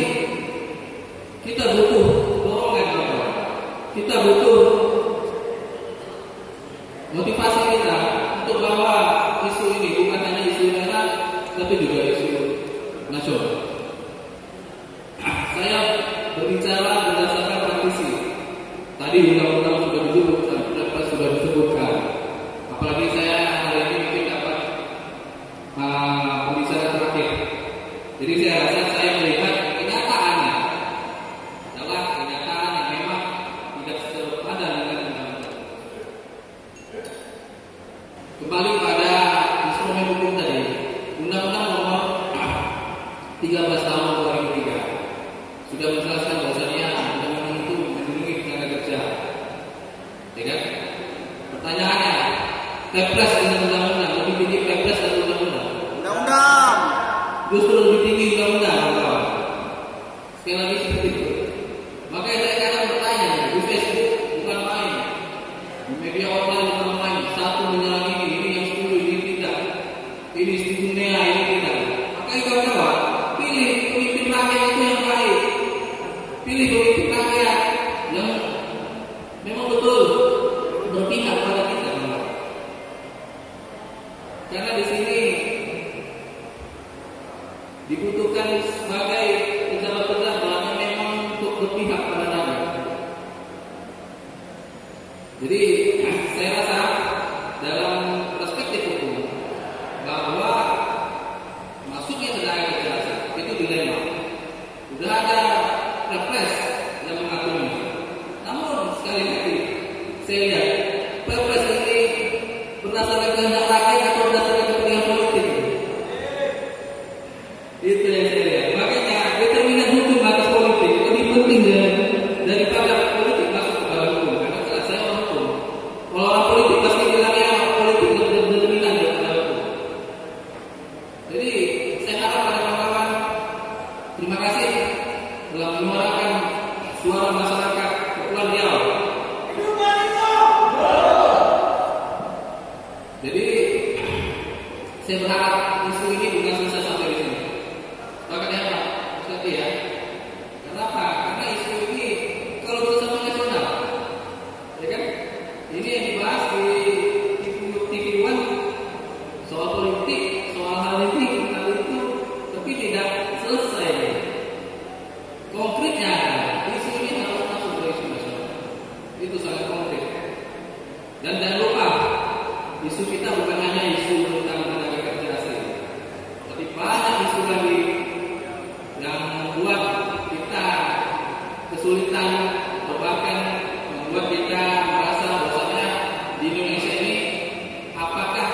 Kita butuh dorongan, kawan-kawan. Kita butuh motivasi kita untuk bawa isu ini, bukan hanya isu daerah, tapi juga isu nasional. Saya berbicara berdasarkan praktisi. Tadi undang-undang sudah disebutkan. Apalagi saya hari ini mungkin dapat pembicaraan terakhir. Jadi saya rasa saya melihat kenyataannya adalah kenyataan yang memang tidak sepadan dengan undang-undang. Kembali pada instrumen hukum tadi, Undang-Undang Nomor 13 Tahun 2003 sudah menjelaskan bahwasanya undang-undang itu melindungi tenaga kerja. Ya kan? Pertanyaannya, Kepres dengan undang-undang lebih tinggi Kepres atau undang-undang? Undang-undang. Justru lebih tinggi undang-undang, kawan. Sekali lagi seperti itu. Makanya saya kadang bertanya di Facebook, bukan main, di media online bukan main. Satu menyerang ini yang setuju, ini tidak. Ini setuju Nea, ini tidak. Makanya kawan-kawan, pilih pemimpin rakyat itu yang baik. Pilih pemimpin rakyat yang memang betul berpihak pada kita. Karena di sini dibutuhkan sebagai pejabat-pejabat yang memang untuk berpihak pada rakyat. Jadi saya rasa dalam perspektif hukum bahwa masuknya tenaga kerja itu dilema. Sudah ada Perpres yang mengaturnya. Namun sekali lagi saya lihat Perpres ini berdasarkan kehendak rakyat atau berdasarkan kepentingan politik. Itu yang saya lihat. Makanya Saya berharap isu ini bukan selesai sampai di sini. Tahu kenapa? Seperti ya. Kenapa? Karena isu ini kalau bisa sampai nasional, ya kan? Ini yang dibahas di TV One soal politik, soal hal itu, tapi tidak selesai. Konkretnya, isu ini harus masuk ke isu nasional. Itu sangat konkret. Dan jangan lupa, isu kita bukan hanya isu tentang tenaga kerja asing, tapi banyak isu lagi yang membuat kita kesulitan atau bahkan membuat kita merasa bahwasanya di Indonesia ini apakah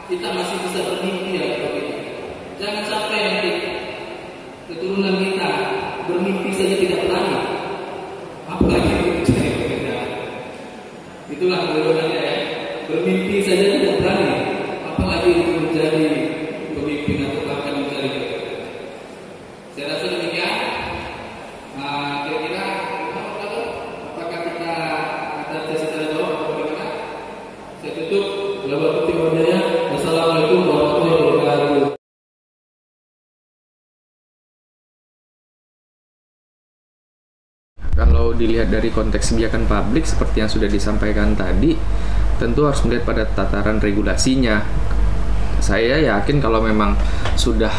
kita masih bisa bermimpi atau tidak. Jangan sampai nanti keturunan kita bermimpi saja tidak berani, apalagi mencari pekerjaan. Itulah kebenarannya ya. Bermimpi saja tidak berani, apalagi untuk menjadi pemimpin atau bahkan mencari pekerjaan. Saya rasa demikian. Kira-kira apakah kita ada tes tanya jawab atau bagaimana? Saya tutup. Wassalamualaikum warahmatullahi wabarakatuh. Kalau dilihat dari konteks kebijakan publik seperti yang sudah disampaikan tadi, tentu harus melihat pada tataran regulasinya. Saya yakin kalau memang sudah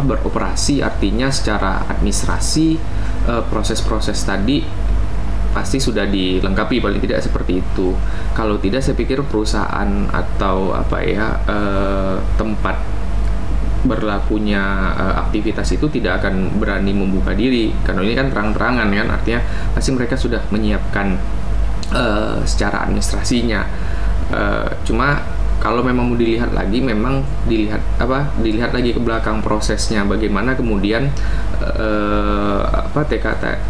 beroperasi, artinya secara administrasi proses-proses tadi pasti sudah dilengkapi, paling tidak seperti itu. Kalau tidak, saya pikir perusahaan atau tempat berlakunya aktivitas itu tidak akan berani membuka diri, karena ini kan terang-terangan kan, artinya pasti mereka sudah menyiapkan secara administrasinya. Cuma kalau memang mau dilihat lagi, memang dilihat lagi ke belakang prosesnya, bagaimana kemudian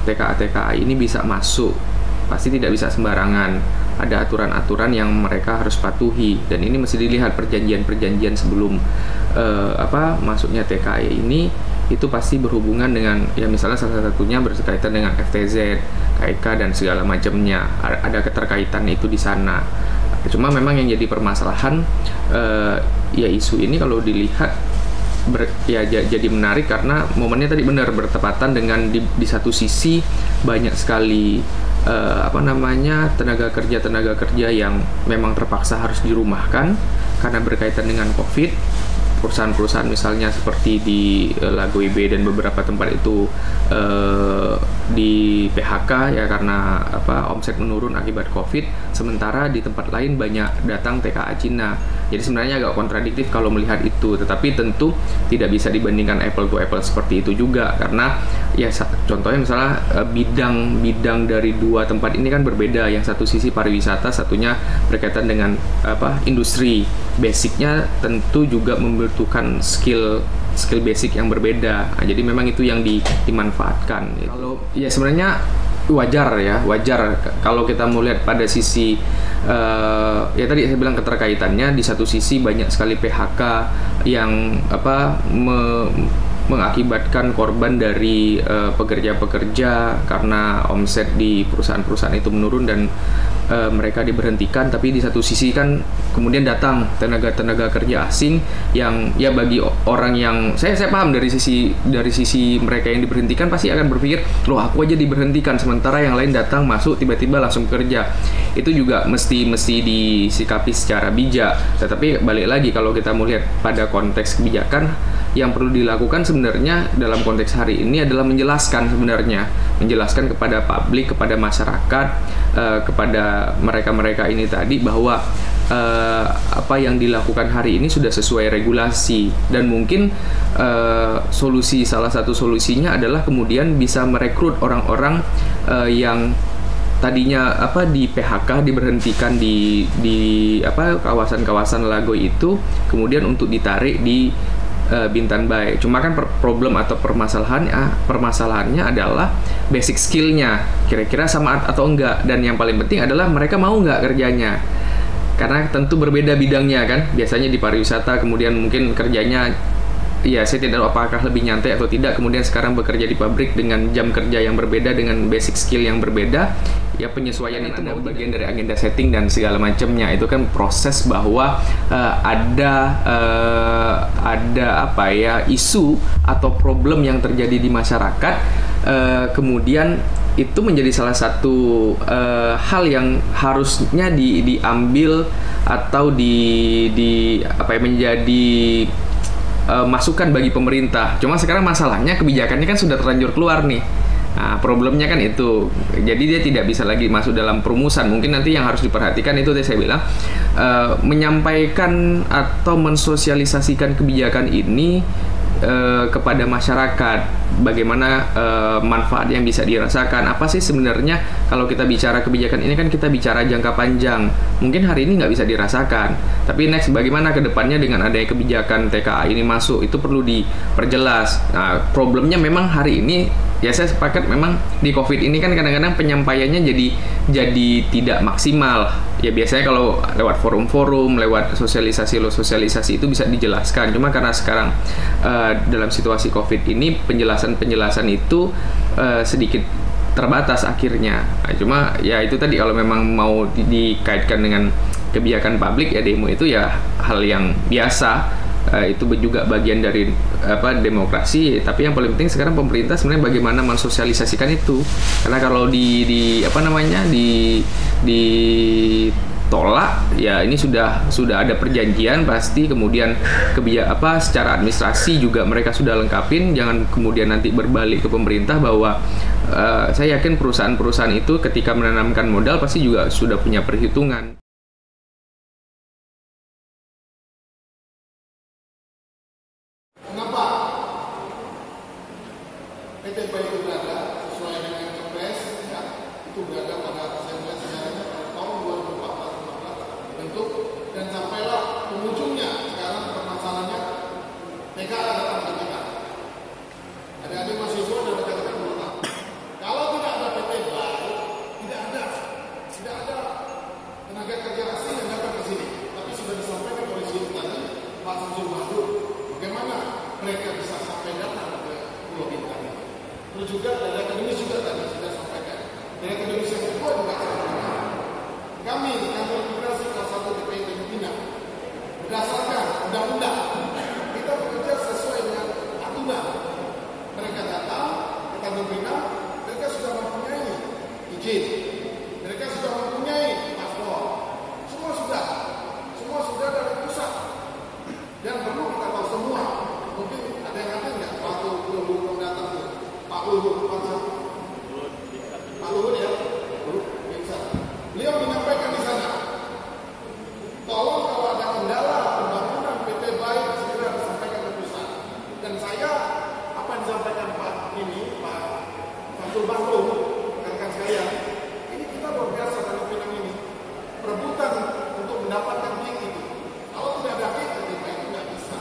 TKA ini bisa masuk. Pasti tidak bisa sembarangan, ada aturan-aturan yang mereka harus patuhi, dan ini mesti dilihat perjanjian-perjanjian sebelum masuknya TKA ini, itu pasti berhubungan dengan, ya misalnya salah satunya berkaitan dengan FTZ, KIK dan segala macamnya, ada keterkaitan itu di sana. Cuma memang yang jadi permasalahan ya isu ini kalau dilihat jadi menarik karena momennya tadi benar bertepatan dengan di satu sisi banyak sekali tenaga kerja yang memang terpaksa harus dirumahkan karena berkaitan dengan COVID. Perusahaan-perusahaan misalnya seperti di Lagoib dan beberapa tempat itu di PHK ya karena omset menurun akibat COVID, sementara di tempat lain banyak datang TKA Cina. Jadi sebenarnya agak kontradiktif kalau melihat itu, tetapi tentu tidak bisa dibandingkan apple to apple seperti itu juga, karena ya contohnya misalnya bidang dari dua tempat ini kan berbeda, yang satu sisi pariwisata, satunya berkaitan dengan industri. Basicnya tentu juga membutuhkan skill basic yang berbeda. Nah, jadi memang itu yang dimanfaatkan. Kalau ya sebenarnya wajar kalau kita melihat pada sisi ya tadi saya bilang keterkaitannya, di satu sisi banyak sekali PHK yang mengakibatkan korban dari pekerja-pekerja karena omset di perusahaan-perusahaan itu menurun dan mereka diberhentikan. Tapi di satu sisi kan kemudian datang tenaga kerja asing yang ya bagi orang yang saya paham dari sisi mereka yang diberhentikan pasti akan berpikir, loh aku aja diberhentikan sementara yang lain datang masuk tiba-tiba langsung kerja. Itu juga mesti disikapi secara bijak. Tetapi balik lagi kalau kita melihat pada konteks kebijakan, yang perlu dilakukan sebenarnya dalam konteks hari ini adalah menjelaskan kepada publik, kepada masyarakat, kepada mereka ini tadi bahwa apa yang dilakukan hari ini sudah sesuai regulasi, dan mungkin salah satu solusinya adalah kemudian bisa merekrut orang-orang yang tadinya di PHK, diberhentikan di kawasan-kawasan Lagoy itu, kemudian untuk ditarik di Bintan Bay. Cuma kan problem atau permasalahannya adalah basic skillnya kira-kira sama atau enggak, dan yang paling penting adalah mereka mau enggak kerjanya, karena tentu berbeda bidangnya kan. Biasanya di pariwisata kemudian mungkin kerjanya ya saya tidak tahu apakah lebih nyantai atau tidak, kemudian sekarang bekerja di pabrik dengan jam kerja yang berbeda, dengan basic skill yang berbeda. ya penyesuaian itu mau bagian dari agenda setting dan segala macamnya. Itu kan proses bahwa ada apa ya, isu atau problem yang terjadi di masyarakat, kemudian itu menjadi salah satu hal yang harusnya diambil atau apa ya, menjadi masukan bagi pemerintah. Cuma sekarang masalahnya kebijakannya kan sudah terlanjur keluar nih. Nah, problemnya kan itu. Jadi dia tidak bisa lagi masuk dalam perumusan. Mungkin nanti yang harus diperhatikan itu tadi saya bilang, menyampaikan atau mensosialisasikan kebijakan ini kepada masyarakat. Bagaimana manfaat yang bisa dirasakan. Apa sih sebenarnya kalau kita bicara kebijakan ini kan kita bicara jangka panjang. Mungkin hari ini nggak bisa dirasakan, tapi next bagaimana ke depannya dengan adanya kebijakan TKA ini masuk, itu perlu diperjelas. Nah, problemnya memang hari ini, ya saya sepakat memang di COVID ini kan kadang-kadang penyampaiannya jadi tidak maksimal. Ya biasanya kalau lewat forum-forum, lewat sosialisasi itu bisa dijelaskan. Cuma karena sekarang dalam situasi COVID ini penjelasan itu sedikit terbatas akhirnya. Nah, cuma ya itu tadi, kalau memang mau dikaitkan dengan kebijakan publik, ya demo itu ya hal yang biasa. Itu juga bagian dari demokrasi. Tapi yang paling penting sekarang pemerintah sebenarnya bagaimana mensosialisasikan itu. Karena kalau ditolak, ya ini sudah ada perjanjian pasti, kemudian secara administrasi juga mereka sudah lengkapin. Jangan kemudian nanti berbalik ke pemerintah bahwa saya yakin perusahaan-perusahaan itu ketika menanamkan modal pasti juga sudah punya perhitungan. PTB itu berada sesuai dengan Kepres, ya, itu berada pada sejarahnya pada tahun 2014 dibentuk, dan sampailah ujungnya sekarang permasalahannya TKA datang ke kita. Adik-adik mahasiswa dan rekan-rekan pemerintah, kalau tidak ada PTB, tidak ada tenaga kerja asing yang datang ke sini. Tapi sudah disampaikan oleh CEO tadi, Pak Samsul Mahdur, bagaimana mereka bisa sampai datang ke Pulau Bintan. Terus juga dari akademis juga tadi sudah sampaikan. Dari akademis yang kedua juga sampaikan. Kami kantor imigrasi kelas 1 DPI Tanjung Pinang, berdasarkan undang-undang, kita bekerja sesuai dengan aturan. Mereka datang ke Tanjung Pinang, mereka sudah mempunyai izin, mereka sudah mempunyai paspor, semua sudah dari pusat. Dan perlu kita tahu semua. Mungkin ada yang nggak waktu belum datang tuh Pak Luhut ya, beliau menyampaikan di sana, tolong kalau ada kendala pembangunan PT baik segera disampaikan ke pusat. Dan saya apa yang disampaikan Pak Samsul Mahdur, rekan sekalian, ini kita luar biasa dalam film ini, perebutan untuk mendapatkan kick itu. Kalau tidak ada kick, PTB itu nggak bisa.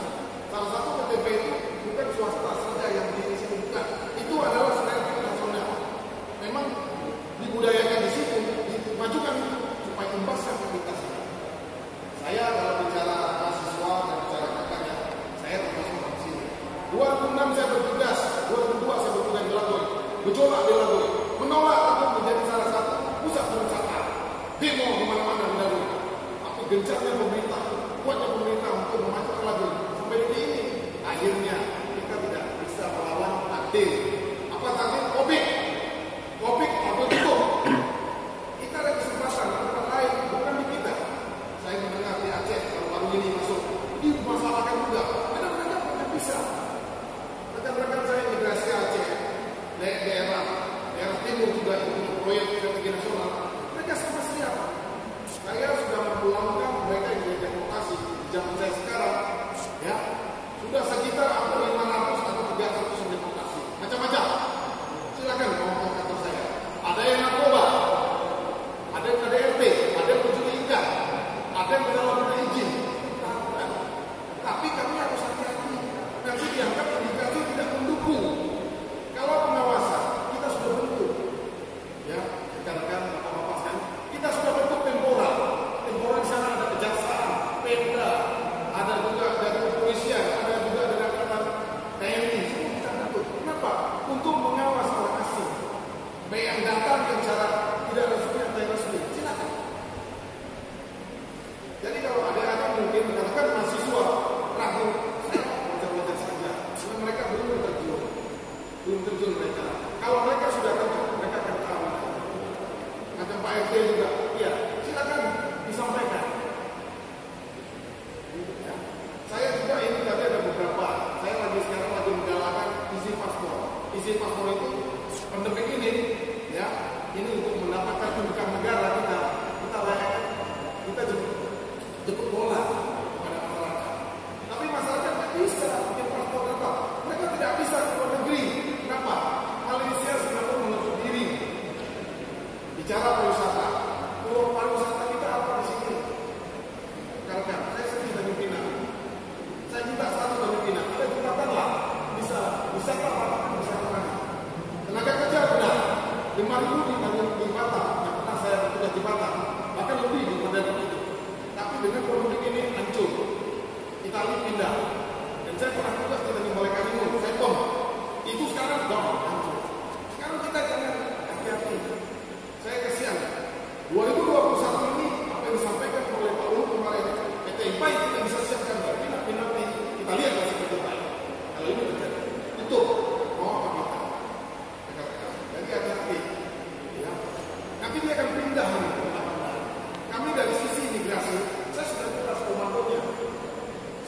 Salah satu PTB itu bukan swasta saja yang di sini, bukan. Itu adalah strategi nasional. Memang dibudayakan di situ, dimajukan supaya imbaskan aktivitas. Saya dalam bicara mahasiswa dan bicara kakaknya, saya termasuk di sini. 2006 saya bertugas, 2002 saya bertugas di Lagoy, berjolak di Lagoy, menolak untuk menjadi salah satu pusat pariwisata. Demo di mana-mana di Lagoy. Tapi gencarnya pemerintah, kuatnya pemerintah untuk memajukan Lagoy. Sampai detik ini, akhirnya kita tidak bisa melawan takdir. Apa takdir? Covid atau tutup. Kita ada kesempatan di tempat lain, bukan di kita. Saya mendengar di Aceh baru ini masuk, dimasalahkan juga. Karena mereka tidak bisa. Rekan-rekan saya imigrasi Aceh, daerah timur juga itu proyek strategi nasional. Mereka sama siap. Saya sudah memulangkan mereka yang deportasi di zaman saya sekarang, ya sudah sekitar hampir 500 atau 300 yang deportasi. Macam-macam. Silakan ngomong ke kantor saya. Ada yang narkoba, ada yang KDRT, ada yang pencuri ikan, ada yang penyalahguna izin. Tapi kami harus hati-hati. Nanti dianggap indikasi tidak mendukung. Kalau pengawasan kita sudah bentuk, ya rekan-rekan bapak-bapak sekalian, kita sudah bentuk temporal. Temporal di sana ada kejaksaan, Pemda, ada juga dari kepolisian, ada juga dari angkatan wisata Batam kan wisata mana? Tenaga kerja benar, 5.000 di Batam, yang pernah saya tugas di Batam, bahkan lebih daripada itu. Tapi dengan produk ini hancur, Italia pindah, dan saya pernah tugas di Balai Karimun, saya pom, itu sekarang down, hancur. Sekarang kita jangan hati-hati. Saya kasihan. 2021 ini apa yang disampaikan oleh Pak Luhut kemarin, PT IPA kita bisa siapkan, tapi nanti kita lihat masih betul baik. Kalau ini terjadi, itu mau apa kita? Jadi hati-hati. Ya. Nanti dia akan pindah. Kami dari sisi imigrasi, saya sudah jelas komandonya.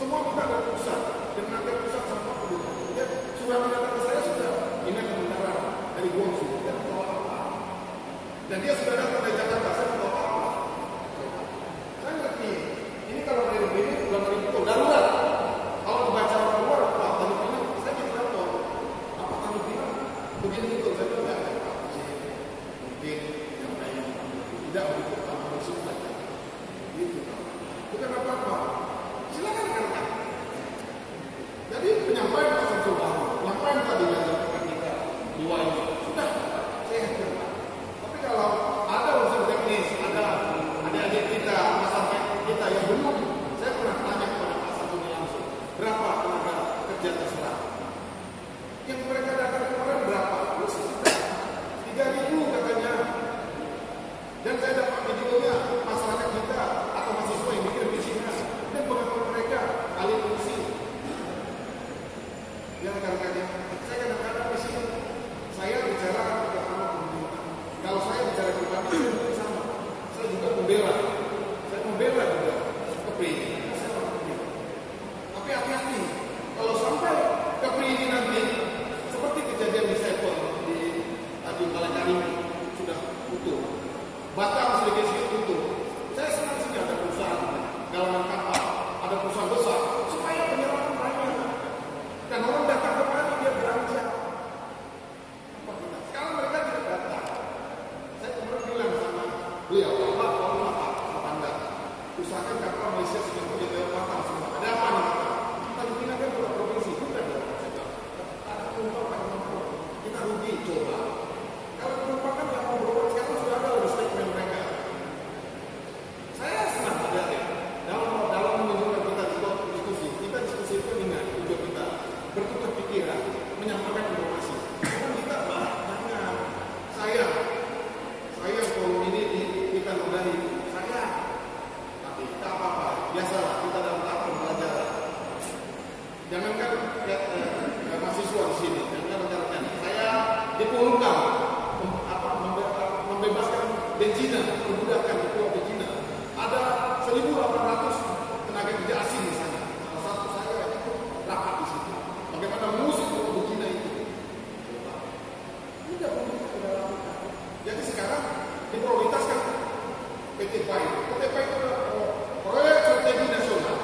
Semua kita ada pusat, dan nanti pusat sama penduduk. Ya, surat datang ke saya sudah, ini sementara dari Guangzhou, dan apa. Dan dia sudah datang dari Jakarta, saya tidak apa-apa. Saya ngerti, ini kalau dari begini, bulan itu darurat. Kalau dibaca orang luar, Pak Tanuk ini, saya tidak tahu. Apa Tanuk ini? Begini itu, saya bilang, ya, mungkin yang lain tidak begitu, tanpa musuh saja. Gitu. Bukan apa-apa. Silakan rekan-rekan. Jadi penyampaian Pak Samsul Bahru, penyampaian tadi dari kita dua ini sudah saya hadirkan. Tapi kalau ada unsur teknis, ada adik-adik kita, sampai kita yang belum, saya pernah tanya kepada Pak Samsul langsung, berapa tenaga kerja terserah? Yang mereka datang kemarin berapa? 3.000 katanya. Dan saya dapat videonya masyarakat kita atau mahasiswa yang bikin di Cina dan pengakuan mereka alih fungsi. Ya kadang-kadang saya kadang-kadang di sini saya bicara sama pemerintah. Kalau saya bicara pribadi saya sama. Saya juga membela. Saya membela juga Kepri. Tapi hati-hati. Kalau sampai Kepri ini nanti seperti kejadian di Sepon di Balai Karimun sudah utuh. Batam sedikit-sedikit tutup. Saya senang sih ada perusahaan galangan kapal, ada perusahaan besar supaya penyerapan banyak. Dan orang datang kemari dia belanja. Sekarang mereka tidak datang. Saya kemarin bilang sama beliau, Pak, sama Anda, usahakan kapal Malaysia Singapura di Teluk Batam semua. Ada apa nih? Kita dipindahkan ke provinsi, bukan ada. Ada penumpang, kita rugi coba. Kalau penumpang kan yang mau berobat sekarang sudah ada lebih statement mereka. Saya senang ada dalam menunjukkan kita diskusi itu dengan tujuan kita bertukar pikiran, menyampaikan informasi. Karena kita banyak. Saya kalau ini kita nodai, tapi tak apa-apa, biasalah kita dalam tahap pembelajaran. Jangankan mahasiswa di sini, jangan rekan-rekan. Saya dipulangkan. Membebaskan Benjina, perbudakan di Pulau Benjina. Ada 1.800 tenaga kerja asing di sana. Salah satu saya itu rapat di situ. Bagaimana mengusut Pulau Benjina itu? Tidak perlu kita lakukan. Jadi sekarang diprioritaskan PT PAI. PT PAI itu adalah proyek strategi nasional.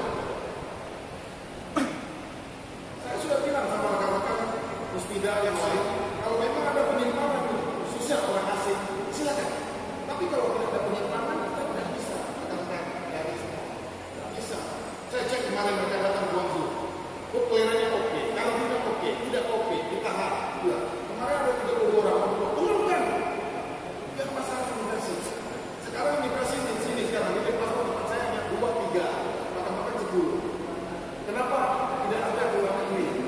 Saya sudah bilang sama rekan-rekan Puspida yang lain, kalau memang ada penyimpangan khususnya orang asing, silakan. Tapi kalau tidak ada penyimpangan, kita tidak bisa akan dari semua. Tidak bisa. Saya cek kemarin mereka datang ke Guangzhou. Clearannya oke, kalau tidak oke, tidak oke, ditahan. Ya. Kemarin ada 30 orang, turunkan. Tidak masalah imigrasi. Sekarang imigrasi di sini sekarang ini paspor tempat saya hanya 2, 3, makan-makan 10. Kenapa tidak ada di luar negeri?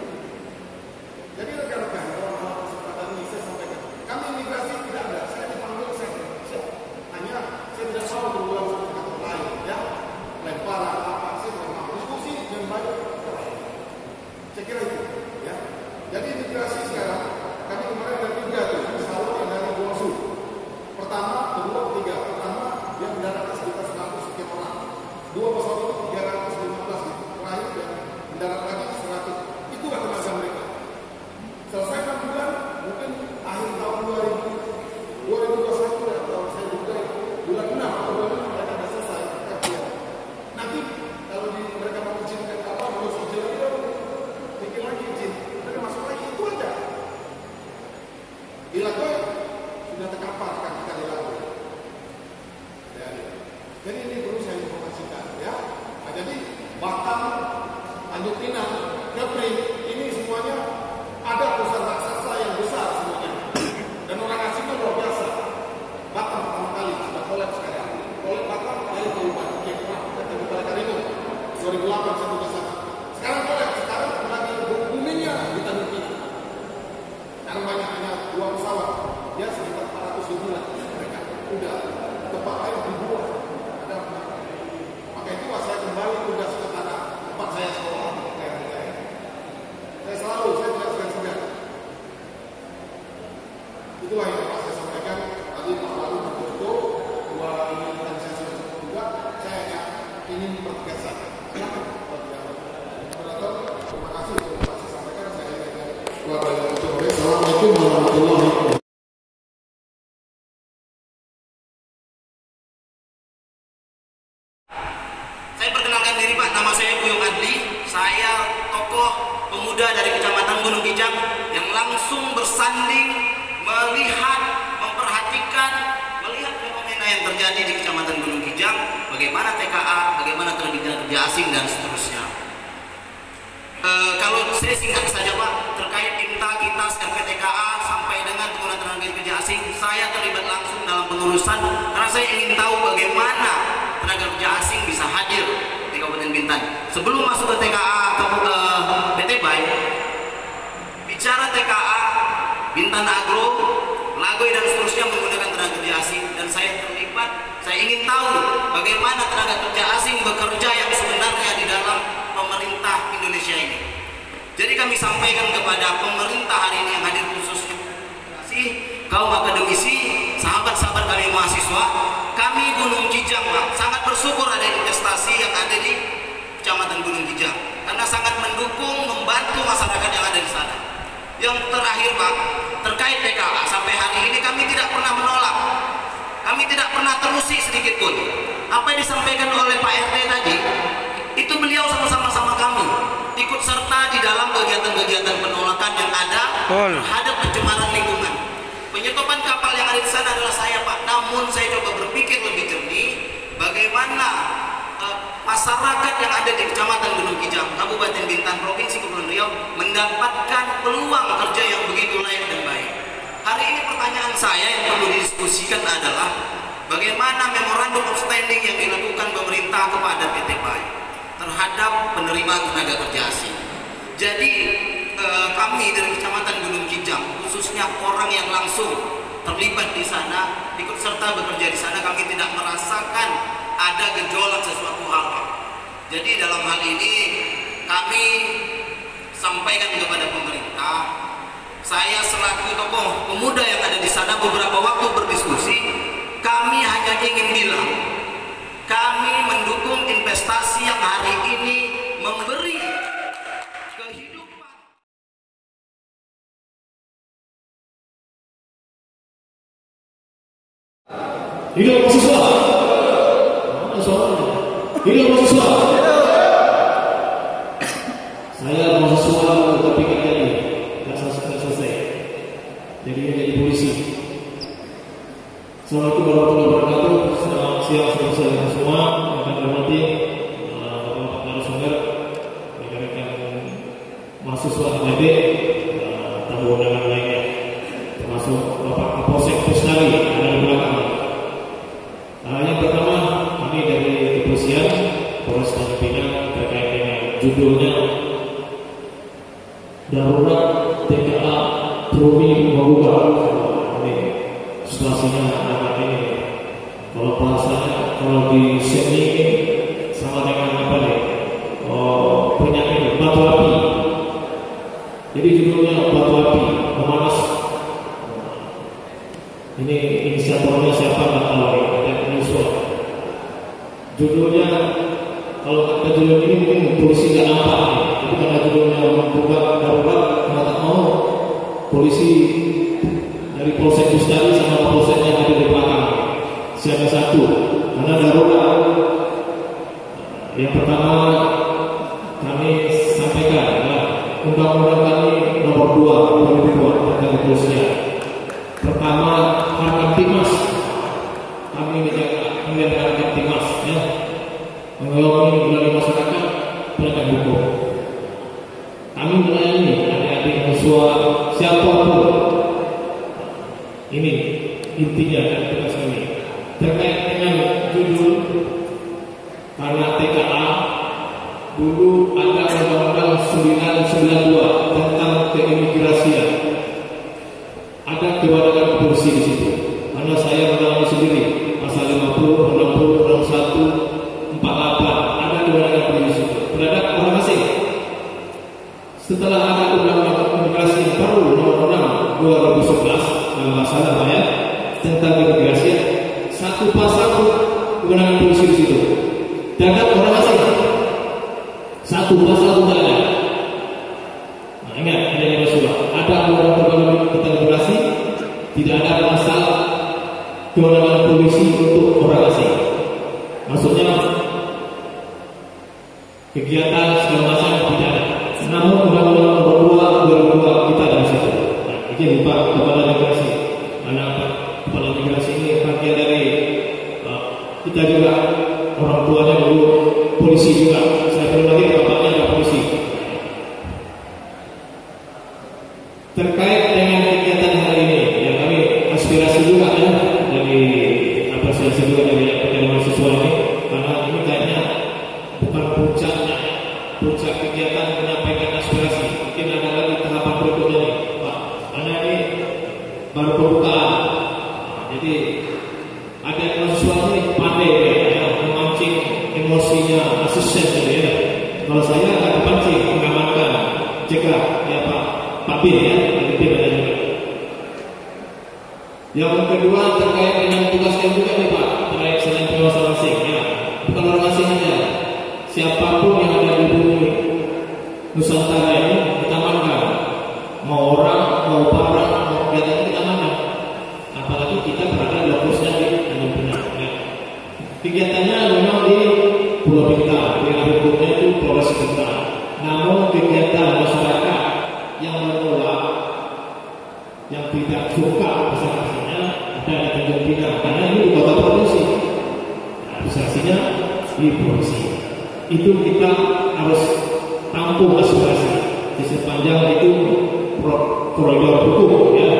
Jadi rekan-rekan, kalau hal kesempatan ini saya sampaikan, kami imigrasi tidak ada. Saya dipanggil saya hanya saya tidak mau berulang satu kantor lain, ya, lemparan apa, saya tidak mau diskusi dengan banyak kantor lain. Saya kira itu, ya. Jadi imigrasi sekarang kami kemarin ada 3 tuh, pesawat yang dari Guangzhou. Pertama, kedua, ketiga. Pertama yang mendarat sekitar 100 sekian orang. 2 pesawat itu 315 terakhir dan mendarat lagi 100. Itulah tenaga mereka. Selesai 6 bulan, mungkin akhir tahun 2021 atau saya juga bulan 6 atau bulan 6 mereka sudah selesai kerja. Nanti kalau mereka mau izinkan apa, mau izin lagi, bikin lagi izin, mereka masuk lagi, itu aja. Di Lagoy sudah terkapar kan kita di Lagoy. Jadi ini perlu saya informasikan, ya. Nah, jadi Batam, Tanjung Pinang, Kepri, ini semuanya ada kepada yang terhormat. Assalamualaikum warahmatullahi wabarakatuh. Saya perkenalkan diri Pak, nama saya Buyung Adli. Saya tokoh pemuda dari Kecamatan Gunung Kijang yang langsung bersanding melihat, memperhatikan, melihat fenomena yang terjadi di Kecamatan Gunung Kijang, bagaimana TKA, bagaimana tenaga kerja asing dan seterusnya. Kalau saya singkat saja Pak, terkait Kitas, RPTKA sampai dengan penggunaan tenaga kerja asing, saya terlibat langsung dalam pengurusan karena saya ingin tahu bagaimana tenaga kerja asing bisa hadir di Kabupaten Bintan. Sebelum masuk ke TKA atau ke PT Bay, bicara TKA, Bintan Agro, Lagoy dan seterusnya menggunakan tenaga kerja asing dan saya terlibat. Saya ingin tahu bagaimana tenaga kerja asing bekerja yang sebenarnya di dalam pemerintah Indonesia ini. Jadi kami sampaikan kepada pemerintah hari ini yang hadir khususnya kaum akademisi, sahabat-sahabat kami mahasiswa, kami Gunung Kijang Pak, sangat bersyukur ada investasi yang ada di Kecamatan Gunung Kijang karena sangat mendukung, membantu masyarakat yang ada di sana. Yang terakhir Pak, terkait TKA, sampai hari ini kami tidak pernah menolak, kami tidak pernah terusik sedikit pun. Apa yang disampaikan oleh Pak RT tadi, itu beliau sama-sama kami ikut serta di dalam kegiatan-kegiatan penolakan yang ada terhadap pencemaran lingkungan. Penyetopan kapal yang ada di sana adalah saya Pak. Namun saya coba berpikir lebih jernih, bagaimana masyarakat yang ada di Kecamatan Gunung Kijang, Kabupaten Bintan, Provinsi Kepulauan Riau mendapatkan peluang kerja yang begitu layak dan baik. Hari ini pertanyaan saya yang perlu didiskusikan adalah bagaimana memorandum of standing yang dilakukan pemerintah kepada PT Bay terhadap penerimaan tenaga kerja asing. Jadi kami dari Kecamatan Gunung Kijang, khususnya orang yang langsung terlibat di sana, ikut serta bekerja di sana, kami tidak merasakan ada gejolak sesuatu hal. Jadi dalam hal ini kami sampaikan kepada pemerintah, saya selaku tokoh pemuda yang ada di sana beberapa waktu berdiskusi, kami hanya ingin bilang, kami mendukung investasi yang hari ini memberi kehidupan. Hidup mahasiswa. Mana suaranya? Hidup mahasiswa. Saya mahasiswa tapi kan tadi nggak selesai. Jadi jadi polisi. Assalamualaikum warahmatullahi wabarakatuh. Selamat siang saudara-saudara semua yang akan hormati Bapak narasumber, rekan-rekan mahasiswa HMD, tamu undangan lainnya, termasuk Bapak Kapolsek Pusdali yang ada di belakang. Yang pertama, kami dari kepolisian Polres Tanjung Pinang terkait dengan judulnya Darurat TKA Trumi Mabuga. Ini situasinya anak ini. Kalau bahasanya, kalau di sini sama dengan apa nih? Penyakit batu api. Jadi judulnya batu api memanas. Ini inisiatornya siapa nggak tahu ya, ada penyusul. Judulnya kalau kata judul ini mungkin polisi nggak nampak nih, tapi karena judulnya membuka darurat, nggak mau polisi dari Polsek Pusdali sama Polsek yang ada di belakang siaga satu karena darurat. Yang pertama kami sampaikan adalah undang-undang kami nomor 2 2002 tentang kepolisian. Pertama, Harkam-Tipmas. Kami menjaga Harkam-Tipmas, ya, mengayomi dari masyarakat penegak hukum. Kami melayani adik-adik mahasiswa siapapun. Ini intinya dan tugas kami. Terkait dengan judul, karena TKA dulu ada Undang-Undang 992 tentang keimigrasian. Ada kewajiban polisi di situ. Karena saya mengalami sendiri pasal 50, 60, 61, 48 ada kewajiban polisi di situ terhadap orang asing. Setelah ada undang-undang imigrasi baru nomor 6 2011 kalau nggak salah ya tentang imigrasi, satu pasal kewenangan polisi di situ terhadap orang asing. Satu pasal tidak ada. Nah, ingat ada yang sudah ada terkait dengan kegiatan hari ini, ya kami aspirasi juga ya dari apresiasi juga dari mahasiswa ini, karena ini kayaknya bukan puncaknya, puncak kegiatan menyampaikan aspirasi. Mungkin ada lagi tahapan berikutnya nih, Pak. Karena ini baru pembukaan, jadi ada mahasiswa ini pandai ya, memancing emosinya asisten gitu ya. Kalau saya akan kepancing, mengamankan, cegah ya Pak Bin ya, Bin ada juga. Yang kedua terkait dengan tugasnya juga nih Pak, terkait selain pengawasan asing ya, bukan orang asing aja, siapapun yang ada di bumi Nusantara ini kita amankan, mau orang, mau barang, mau kegiatan kita amankan. Apalagi kita berada lokusnya di Tanjung Pinang. Ya. Kegiatannya memang di Pulau Bintan, wilayah hukumnya itu Polres Bintan. Namun kegiatan masyarakat yang menolak, yang tidak suka administrasinya ada di Tanjung Pinang, karena ini kota provinsi, administrasinya di provinsi. Itu kita harus tampung aspirasi di sepanjang itu koridor hukum ya.